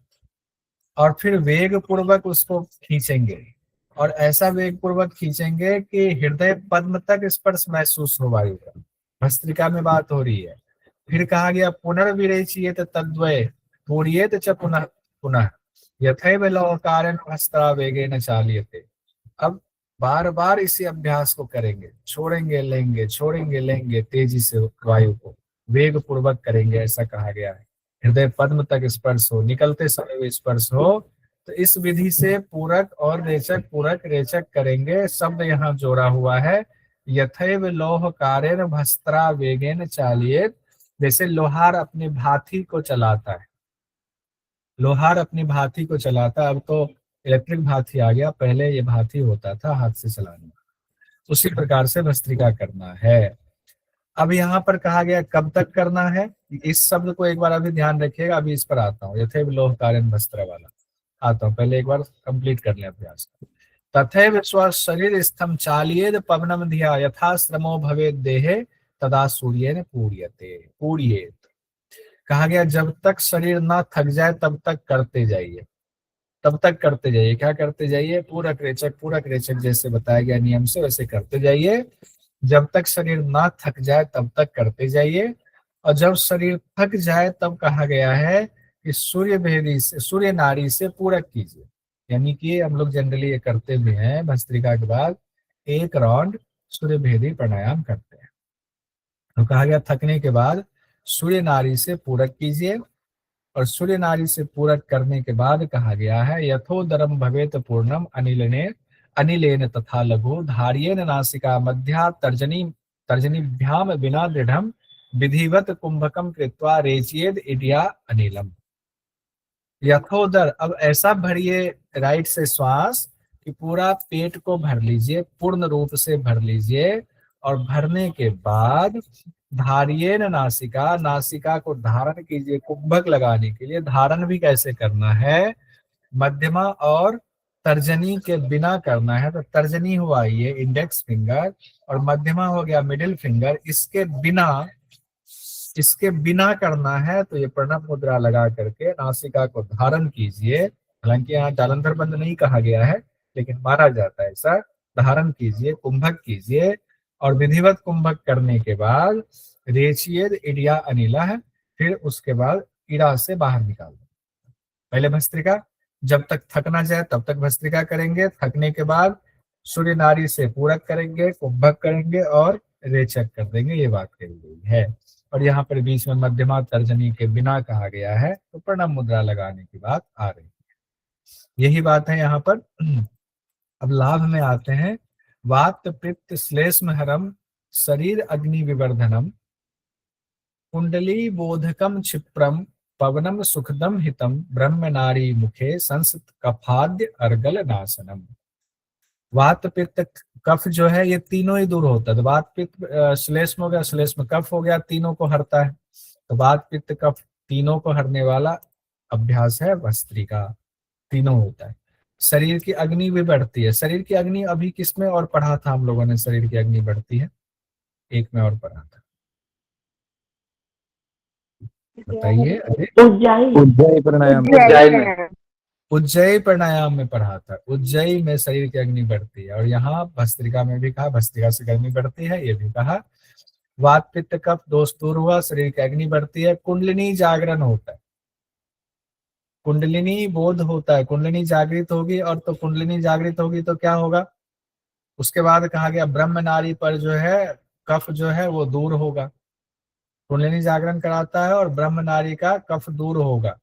और फिर वेग पूर्वक उसको खींचेंगे, और ऐसा वेग पूर्वक खींचेंगे कि हृदय पद्म तक स्पर्श महसूस हो वायु का। भस्त्रिका में बात हो रही है। फिर कहा गया पुनर्विरेचयेत तद्वय पूर्येत च पुनः पुनः यथैव लौहकारेण हस्ता वेगेन चाल्यते। अब बार बार इसी अभ्यास को करेंगे, छोड़ेंगे लेंगे, छोड़ेंगे लेंगे, तेजी से वायु को वेग पूर्वक करेंगे, ऐसा कहा गया है। हृदय पद्म तक स्पर्श हो, निकलते समय भी स्पर्श हो। तो इस विधि से पूरक और रेचक, पूरक रेचक करेंगे। शब्द यहाँ जोड़ा हुआ है, यथैव लौहकारेण भस्त्रा वेगेन चाल्येत्। जैसे लोहार अपने भाथी को चलाता है, लोहार अपनी भाथी को चलाता है। अब तो इलेक्ट्रिक भाथी आ गया, पहले ये भाथी होता था हाथ से चलाने, उसी प्रकार से भस्त्रिका करना है। अब यहाँ पर कहा गया कब तक करना है, इस शब्द को एक बार अभी ध्यान रखिएगा, अभी इस पर आता हूँ। यथैव लौहकारेण भस्त्रा वाला आता हूँ, पहले एक बार कंप्लीट कर लें अभ्यास। तथैव स्व शरीर स्थम चाल्येद पवनम धिया यथा श्रमो भवेद देहे तदा सूर्येन पूर्यते पूर्येत। कहा गया जब तक शरीर ना थक जाए तब तक करते जाइए, तब तक करते जाइए। क्या करते जाइए, पूरक रेचक जैसे बताया गया नियम से वैसे करते जाइए। जब तक शरीर ना थक जाए तब तक करते जाइए, और जब शरीर थक जाए तब कहा गया है कि सूर्य भेदी से, सूर्य नाड़ी से पूरक कीजिए। यानी कि हम लोग जनरली ये करते भी हैं, भस्त्रिका के बाद 1 राउंड सूर्य भेदी प्राणायाम करते हैं। तो कहा गया थकने के बाद सूर्य नाड़ी से पूरक कीजिए, और सूर्य नाड़ी से पूरक करने के बाद कहा गया है यथोदरम भवेत पूर्णम अनिलेन तथा लघु धार्येन नासिका मध्या तर्जनीभ्याम बिना दृढ़म विधिवत कुंभकम कृत्वा रेचयेद इडिया अनिलम। यथोदर, अब ऐसा भरिए राइट से श्वास कि पूरा पेट को भर लीजिए, पूर्ण रूप से भर लीजिए, और भरने के बाद धार्येन नासिका, नासिका को धारण कीजिए कुंभक लगाने के लिए। धारण भी कैसे करना है, मध्यमा और तर्जनी के बिना करना है। तो तर्जनी हुआ ये इंडेक्स फिंगर, और मध्यमा हो गया मिडिल फिंगर, इसके बिना करना है। तो ये प्रणव मुद्रा लगा करके नासिका को धारण कीजिए। हालांकि यहाँ जालंधर बंद नहीं कहा गया है, लेकिन माना जाता है ऐसा। धारण कीजिए, कुंभक कीजिए, और विधिवत कुंभक करने के बाद रेचयेद इडिया अनिला है। फिर उसके बाद इड़ा से बाहर निकाल दो। पहले भस्त्रिका, जब तक थक ना जाए तब तक भस्त्रिका करेंगे, थकने के बाद सूर्य नारी से पूरक करेंगे, कुंभक करेंगे और रेचक कर देंगे, ये बात कही गई है। और यहाँ पर बीच में मध्यमा तर्जनी के बिना कहा गया है, तो प्रणव मुद्रा लगाने की बात आ रही है, यही बात है यहाँ पर। अब लाभ में आते हैं। वात पित्त श्लेष्म हरम शरीर अग्नि विवर्धनम कुंडली बोधकम क्षिप्रम पवनम सुखदम हितम ब्रह्म नारी मुखे संसत कफाद्य अर्गल नाशनम। वात पित्त कफ जो है ये तीनों ही दूर होता है। तो वात पित्त श्लेष्म हो गया, श्लेष्म कफ हो गया, तीनों को हरता है। तो वात पित्त कफ तीनों को हरने वाला अभ्यास है भस्त्रिका, तीनों होता है। शरीर की अग्नि भी बढ़ती है। शरीर की अग्नि अभी किसमें और पढ़ा था हम लोगों ने? शरीर की अग्नि बढ़ती है, एक में और पढ़ा था, बताइए। उज्जयी प्राणायाम उज्जयी प्राणायाम में पढ़ा था, उज्जयी में शरीर की अग्नि बढ़ती है। और यहाँ भस्त्रिका में भी कहा भस्त्रिका से अग्नि बढ़ती है, ये भी कहा। वात पित्त कफ दोष दूर हुआ, शरीर की अग्नि बढ़ती है। कुंडलिनी जागरण होता है, कुंडलिनी बोध होता है, कुंडलिनी जागृत होगी। और तो कुंडलिनी जागृत होगी तो क्या होगा? उसके बाद कहा गया ब्रह्म नारी पर जो है कफ जो है वो दूर होगा। कुंडलिनी जागरण कराता है और ब्रह्म नारी का कफ दूर होगा।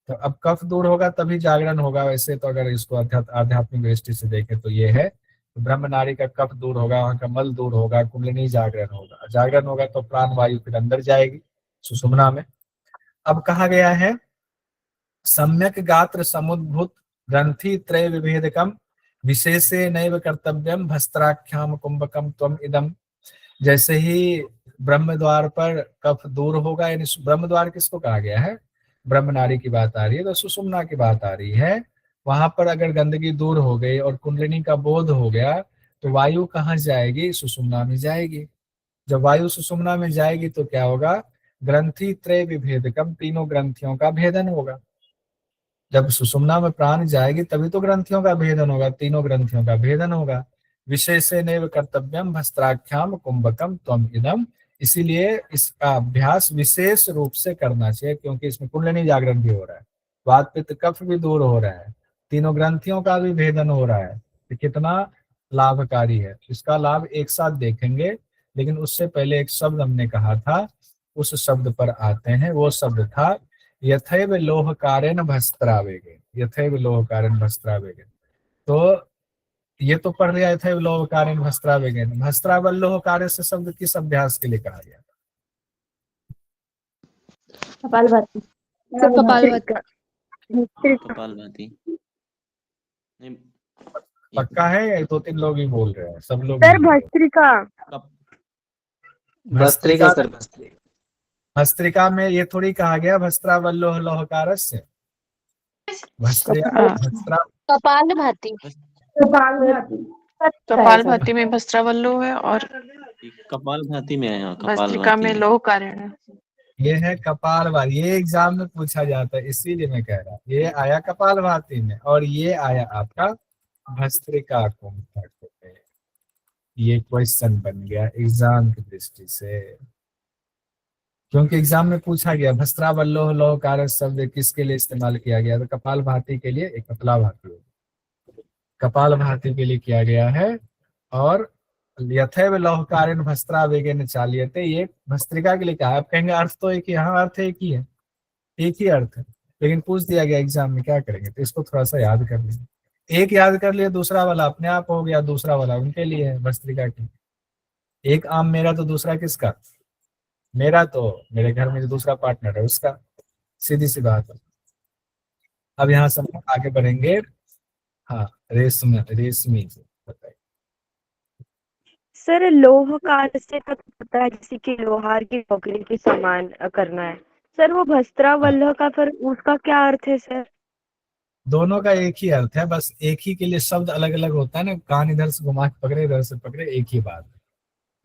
तो अब कफ दूर होगा तभी जागरण होगा। वैसे तो अगर इसको आध्यात्मिक दृष्टि से देखें तो ये है, तो ब्रह्म नारी का कफ दूर होगा, वहां का मल दूर होगा, कुंडलिनी जागरण होगा। जागरण होगा तो प्राण वायु फिर अंदर जाएगी सुषुम्ना में। अब कहा गया है सम्यक गात्र समुद्भूत ग्रंथि त्रय विभेदकम विशेषे नैव कर्तव्यम भस्त्राख्याम कुंभकम त्वम इदम। जैसे ही ब्रह्म द्वार पर कफ दूर होगा, यानी ब्रह्म द्वार किसको कहा गया है? ब्रह्म नारी की बात आ रही है, तो सुषुम्ना की बात आ रही है। वहां पर अगर गंदगी दूर हो गई और कुंडलिनी का बोध हो गया तो वायु कहाँ जाएगी? सुषुम्ना में जाएगी। जब वायु सुषुम्ना में जाएगी तो क्या होगा? ग्रंथि त्रय विभेदकम, तीनों ग्रंथियों का भेदन होगा। जब सुषुम्ना में प्राण जाएगी तभी तो ग्रंथियों का भेदन होगा, तीनों ग्रंथियों का भेदन होगा। विशेषे नैव कर्तव्यम भस्त्राख्याम कुंभकम त्वम इदम। इसीलिए इसका अभ्यास विशेष रूप से करना चाहिए, क्योंकि इसमें कुंडलिनी जागरण भी हो रहा है, वात पित्त कफ भी दूर हो रहा है, तीनों ग्रंथियों का भी भेदन हो रहा है। तो कितना लाभकारी है। इसका लाभ एक साथ देखेंगे, लेकिन उससे पहले एक शब्द हमने कहा था, उस शब्द पर आते हैं। वो शब्द था यथैव लोहकारेण भस्त्रावेगे, यथैव लोहकारेण भस्त्रावेगे। तो ये तो पढ़ लिया यथैव लोहकारेण भस्त्रावेगे। भस्त्रावल लोहकार्य से शब्द किस अभ्यास के लिए कहा गया? कपालभाति कपालभाति नहीं, पक्का है या दो तीन लोग ही बोल रहे हैं? सब लोग सर भस्त्रिका भस्त्रिका सर, भस्त्रिका। भस्त्रिका में ये थोड़ी कहा गया भस्त्रावल लोहकारस्य। भस्त्रा कपालभाति कपालभाति में भस्त्रावल्लो है और कपालभाति में है। हाँ, भस्त्रिका में लोह कारण है। ये है कपालभाति। ये एग्जाम में पूछा जाता है, इसीलिए मैं कह रहा, ये आया कपालभाति में और ये आया आपका भस्त्रिका कुंभक में। ये क्वेश्चन बन गया एग्जाम की दृष्टि से, क्योंकि एग्जाम में पूछा गया भस्त्रावल्लोह लोहकारक शब्द किसके लिए इस्तेमाल किया गया? तो कपालभाति के लिए, एक कपालभाति कपालभाति के लिए किया गया है। और यथैव लोहकारेण भस्त्रावेगेन चाल्यते, ये भस्त्रिका के लिए कहा है। आप कहेंगे अर्थ तो एक ही, हाँ अर्थ एक ही है, एक ही अर्थ है, लेकिन पूछ दिया गया एग्जाम में, क्या करेंगे? तो इसको थोड़ा सा याद कर लीजिए। एक याद कर लिए, दूसरा वाला अपने आप हो गया, दूसरा वाला उनके लिए है भस्त्रिका की। एक आम मेरा तो दूसरा किसका? मेरा तो मेरे घर में जो दूसरा पार्टनर है उसका, सीधी सी बात है। अब यहाँ से हम आगे बढ़ेंगे। हाँ, रेशमी से बताइए। सर लोहकार से तक पता है, जैसे कि लोहार की नौकरी के समान करना है सर। वो भस्त्रावल्लभ का फिर उसका क्या अर्थ है सर? दोनों का एक ही अर्थ है, बस एक ही के लिए शब्द अलग अलग होता है ना। कान इधर से घुमा के पकड़े, इधर से पकड़े, एक ही बात।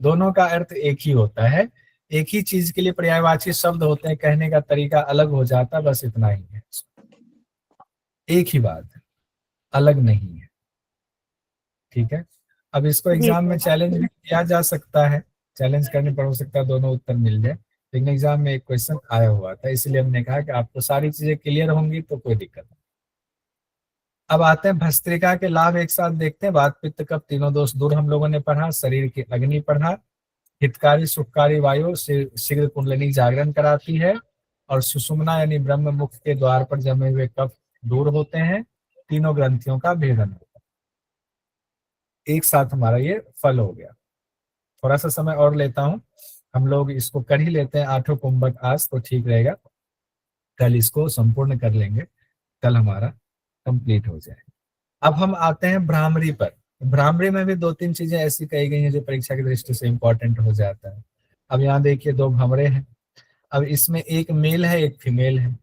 दोनों का अर्थ एक ही होता है। एक ही चीज के लिए पर्यायवाची शब्द होते हैं, कहने का तरीका अलग हो जाता है, बस इतना ही है। एक ही बात है, अलग नहीं है। ठीक है। अब इसको एग्जाम में चैलेंज भी किया जा सकता है, चैलेंज करने पर हो सकता है दोनों उत्तर मिल जाए, लेकिन एग्जाम में एक क्वेश्चन आया हुआ था, इसलिए हमने कहा कि आपको सारी चीजें क्लियर होंगी तो कोई दिक्कत नहीं। अब आते हैं भस्त्रिका के लाभ, एक साथ देखते हैं। वात पित्त कफ तीनों दोष दूर हम लोगों ने पढ़ा, शरीर की अग्नि पढ़ा, हितकारी सुखकारी वायु शीघ्र कुंडलिनी जागरण कराती है, और सुषुम्ना यानी ब्रह्म मुख के द्वार पर जमे हुए कफ दूर होते हैं, तीनों ग्रंथियों का भेदन होता है। एक साथ हमारा ये फल हो गया। थोड़ा सा समय और लेता हूं, हम लोग इसको कर ही लेते हैं 8 कुंभक आज, तो ठीक रहेगा। कल इसको संपूर्ण कर लेंगे, कल हमारा कंप्लीट हो जाए। अब हम आते हैं भ्रामरी पर। भ्रामरी में भी 2-3 चीजें ऐसी कही गई हैं जो परीक्षा की दृष्टि से इंपॉर्टेंट हो जाता है। अब यहाँ देखिए 2 भंवरे हैं। अब इसमें एक मेल है एक फीमेल है,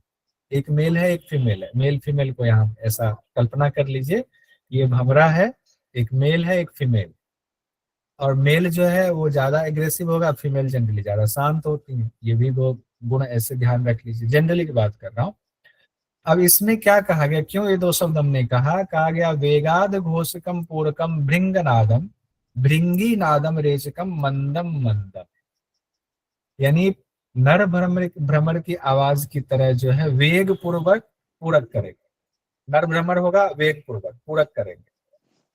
एक मेल है एक फीमेल है। मेल फीमेल को यहाँ ऐसा कल्पना कर लीजिए, ये भंवरा है, एक मेल है एक फीमेल। और मेल जो है वो ज्यादा एग्रेसिव होगा, फीमेल जनरली ज्यादा शांत होती है। ये भी 2 गुण ऐसे ध्यान रख लीजिए, जनरली की बात कर रहा हूँ। अब इसमें क्या कहा गया, क्यों ये 2 शब्द हमने कहा गया वेगाद घोषकम पूरकम भृंगनादम भृंगी नादम रेचकम मंदम मंदम, यानी नर भ्रमर की आवाज की तरह जो है वेग पूर्वक पूरक करेंगे। नर भ्रमर होगा वेग पूर्वक पूरक करेंगे,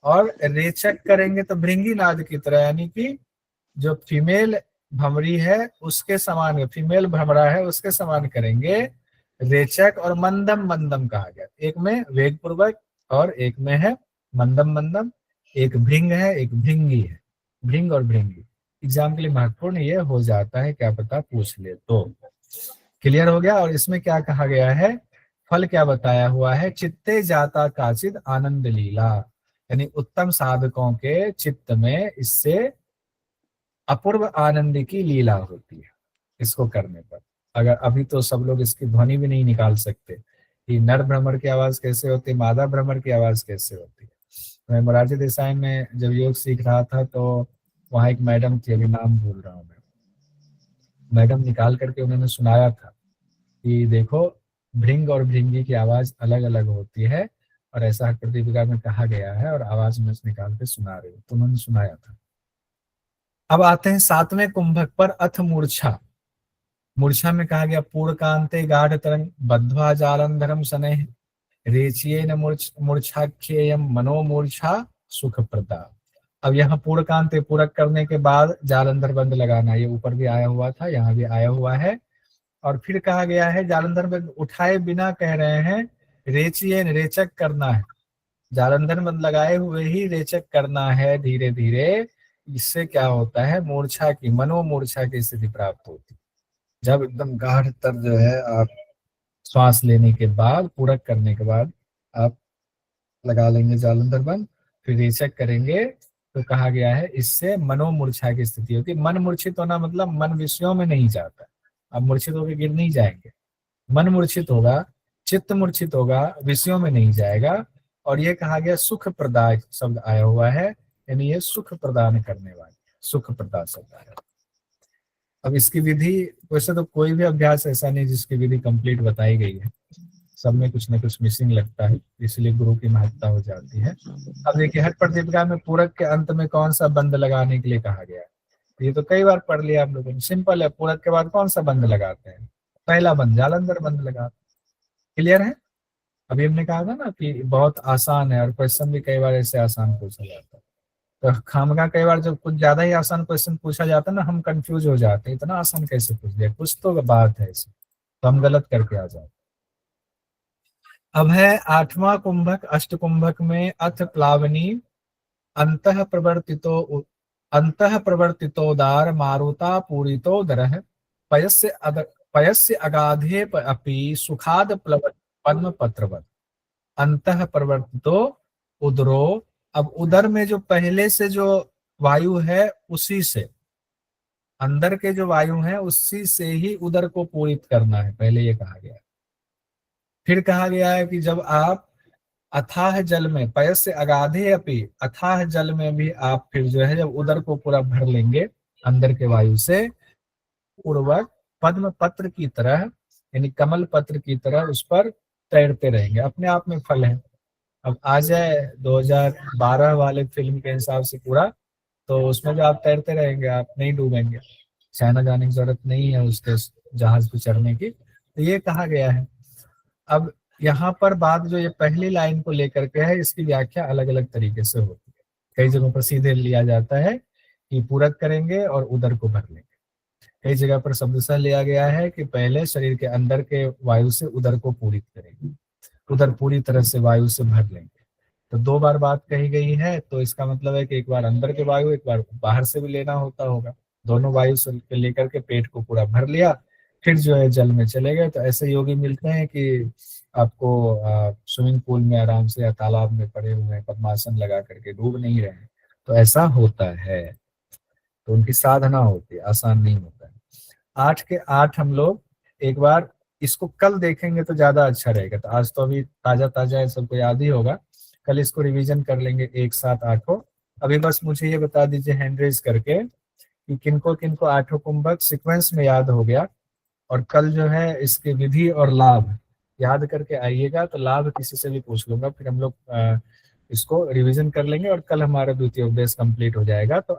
और रेचक करेंगे तो भृंगी नाद की तरह, यानी कि जो फीमेल भमरी है उसके समान, फीमेल भ्रमरा है उसके समान करेंगे। रेचक और मंदम मंदम कहा गया, एक में वेग पूर्वक और एक में है मंदम मंदम। एक भृंग है एक भृंगी है, भृंग और भृंगी। एग्जाम के लिए महत्वपूर्ण ये हो जाता है, क्या पता पूछ ले तो। क्लियर हो गया। और इसमें क्या कहा गया है, फल क्या बताया हुआ है, चित्ते जाता काचिद आनंद लीला, यानी उत्तम साधकों के चित्त में इससे अपूर्व आनंद की लीला होती है इसको करने पर। अगर अभी तो सब लोग इसकी ध्वनि भी नहीं निकाल सकते कि नर भ्रमर की आवाज कैसे होती है, मादा भ्रमर की आवाज कैसे होती है। मैं मोरारजी देसाई में जब योग सीख रहा था तो वहाँ एक मैडम थी, अभी नाम भूल रहा हूँ मैं, मैडम निकाल करके उन्होंने सुनाया था कि देखो भृंग और भृंगी की आवाज अलग अलग होती है, और ऐसा प्रतियोगिता में कहा गया है, और आवाज में निकाल के सुना रहे हो, तो उन्होंने सुनाया था। अब आते हैं 7वें कुंभक पर, अथ मूर्छा। मूर्छा में कहा गया पूर्णकांते गाढ़ तरंग बद्ध्वा जालंधरम शनैः रेचयेन मूर्छाख्येयम मनोमूर्छा सुख प्रदा। अब यहाँ पूर्णकांते पूरक करने के बाद जालंधर बंद लगाना, ये ऊपर भी आया हुआ था, यहाँ भी आया हुआ है। और फिर कहा गया है जालंधर बंद उठाए बिना कह रहे हैं रेचयेन रेचक करना है, जालंधर बंद लगाए हुए ही रेचक करना है धीरे धीरे। इससे क्या होता है, मूर्छा की मनोमूर्छा की स्थिति प्राप्त होती है। जब एकदम गाढ़ तर जो है आप श्वास लेने के बाद पूरक करने के बाद आप लगा लेंगे जालंधर बंद, फिर रेचक करेंगे, तो कहा गया है इससे मनोमूर्छा की स्थिति होती है। मन मूर्छित होना मतलब मन विषयों में नहीं जाता, अब मूर्छित होकर गिर नहीं जाएंगे। मन मूर्छित होगा, चित्त मूर्छित होगा, विषयों में नहीं जाएगा। और ये कहा गया सुख प्रदाय शब्द आया हुआ है, यानी ये सुख प्रदान करने वाले, सुख प्रदान शब्द आया। अब इसकी विधि, वैसे तो कोई भी अभ्यास ऐसा नहीं जिसकी विधि कंप्लीट बताई गई है, सब में कुछ न कुछ मिसिंग लगता है, इसलिए गुरु की महत्ता हो जाती है। अब देखिए हठ प्रतियोगिता में पूरक के अंत में कौन सा बंद लगाने के लिए कहा गया है, ये तो कई बार पढ़ लिया आप लोगों ने। सिंपल है, पूरक के बाद कौन सा बंद लगाते हैं, पहला बंद जालंधर बंद लगाते हैं। क्लियर है। अभी हमने कहा था ना कि बहुत आसान है, और क्वेश्चन भी कई बार ऐसे आसान पूछा जाता है। तो खामगा कई बार जब कुछ ज्यादा ही आसान क्वेश्चन पूछा जाता है ना, हम कंफ्यूज हो जाते हैं, इतना आसान कैसे पूछ दिया, कुछ तो बात है इसमें, तो हम गलत करके आ जाते। अब है 8वां कुंभक। अष्ट कुंभक में अथ प्लावनी अंतः प्रवर्तितोदार मारुता पूरितोदरः पयस्य अगाधे अपि सुखाद प्लवत पद्म पत्रवत। अंतः प्रवर्तितो उदरो, अब उदर में जो पहले से जो वायु है उसी से, अंदर के जो वायु है उसी से ही उदर को पूरित करना है, पहले ये कहा गया। फिर कहा गया है कि जब आप अथाह जल में, पयस्य अगाधे अपि, अथाह जल में भी आप फिर जो है जब उदर को पूरा भर लेंगे अंदर के वायु से, पूर्वक पद्म पत्र की तरह, यानी कमल पत्र की तरह उस पर तैरते रहेंगे। अपने आप में फल है। अब आ जाए 2012 वाले फिल्म के हिसाब से पूरा, तो उसमें जो आप तैरते रहेंगे, आप नहीं डूबेंगे, चाइना जाने की जरूरत नहीं है उसके जहाज पे चढ़ने की, तो ये कहा गया है। अब यहाँ पर बात जो ये पहली लाइन को लेकर के है, इसकी व्याख्या अलग अलग तरीके से होती है। कई जगहों पर सीधे लिया जाता है कि पूरक करेंगे और उदर को भर लेंगे। कई जगह पर शब्दशः लिया गया है कि पहले शरीर के अंदर के वायु से उदर को पूरित करेंगे, उदर पूरी तरह से वायु से भर लेंगे। तो 2 बार बात कही गई है, तो इसका मतलब है कि एक बार अंदर के वायु, एक बार बाहर से भी लेना होता होगा। दोनों वायु से लेकर के पेट को पूरा भर लिया, फिर जो है जल में चले गए। तो ऐसे योगी मिलते हैं कि आपको स्विमिंग पूल में आराम से या तालाब में पड़े हुए हैं, पद्मासन लगा करके डूब नहीं रहे हैं। तो ऐसा होता है, तो उनकी साधना होती है, आसान नहीं होता है। 8 के 8 हम लोग एक बार इसको कल देखेंगे तो ज्यादा अच्छा रहेगा। तो आज तो अभी ताजा ताजा है, सबको याद ही होगा, कल इसको रिवीजन कर लेंगे एक साथ 8 अभी बस मुझे ये बता दीजिए हैंड रेज करके कि किनको किनको 8 कुंभक सीक्वेंस में याद हो गया, और कल जो है इसके विधि और लाभ याद करके आइएगा। तो लाभ किसी से भी पूछ लूंगा, फिर हम लोग इसको रिवीजन कर लेंगे और कल हमारा द्वितीय उपदेश कंप्लीट हो जाएगा। तो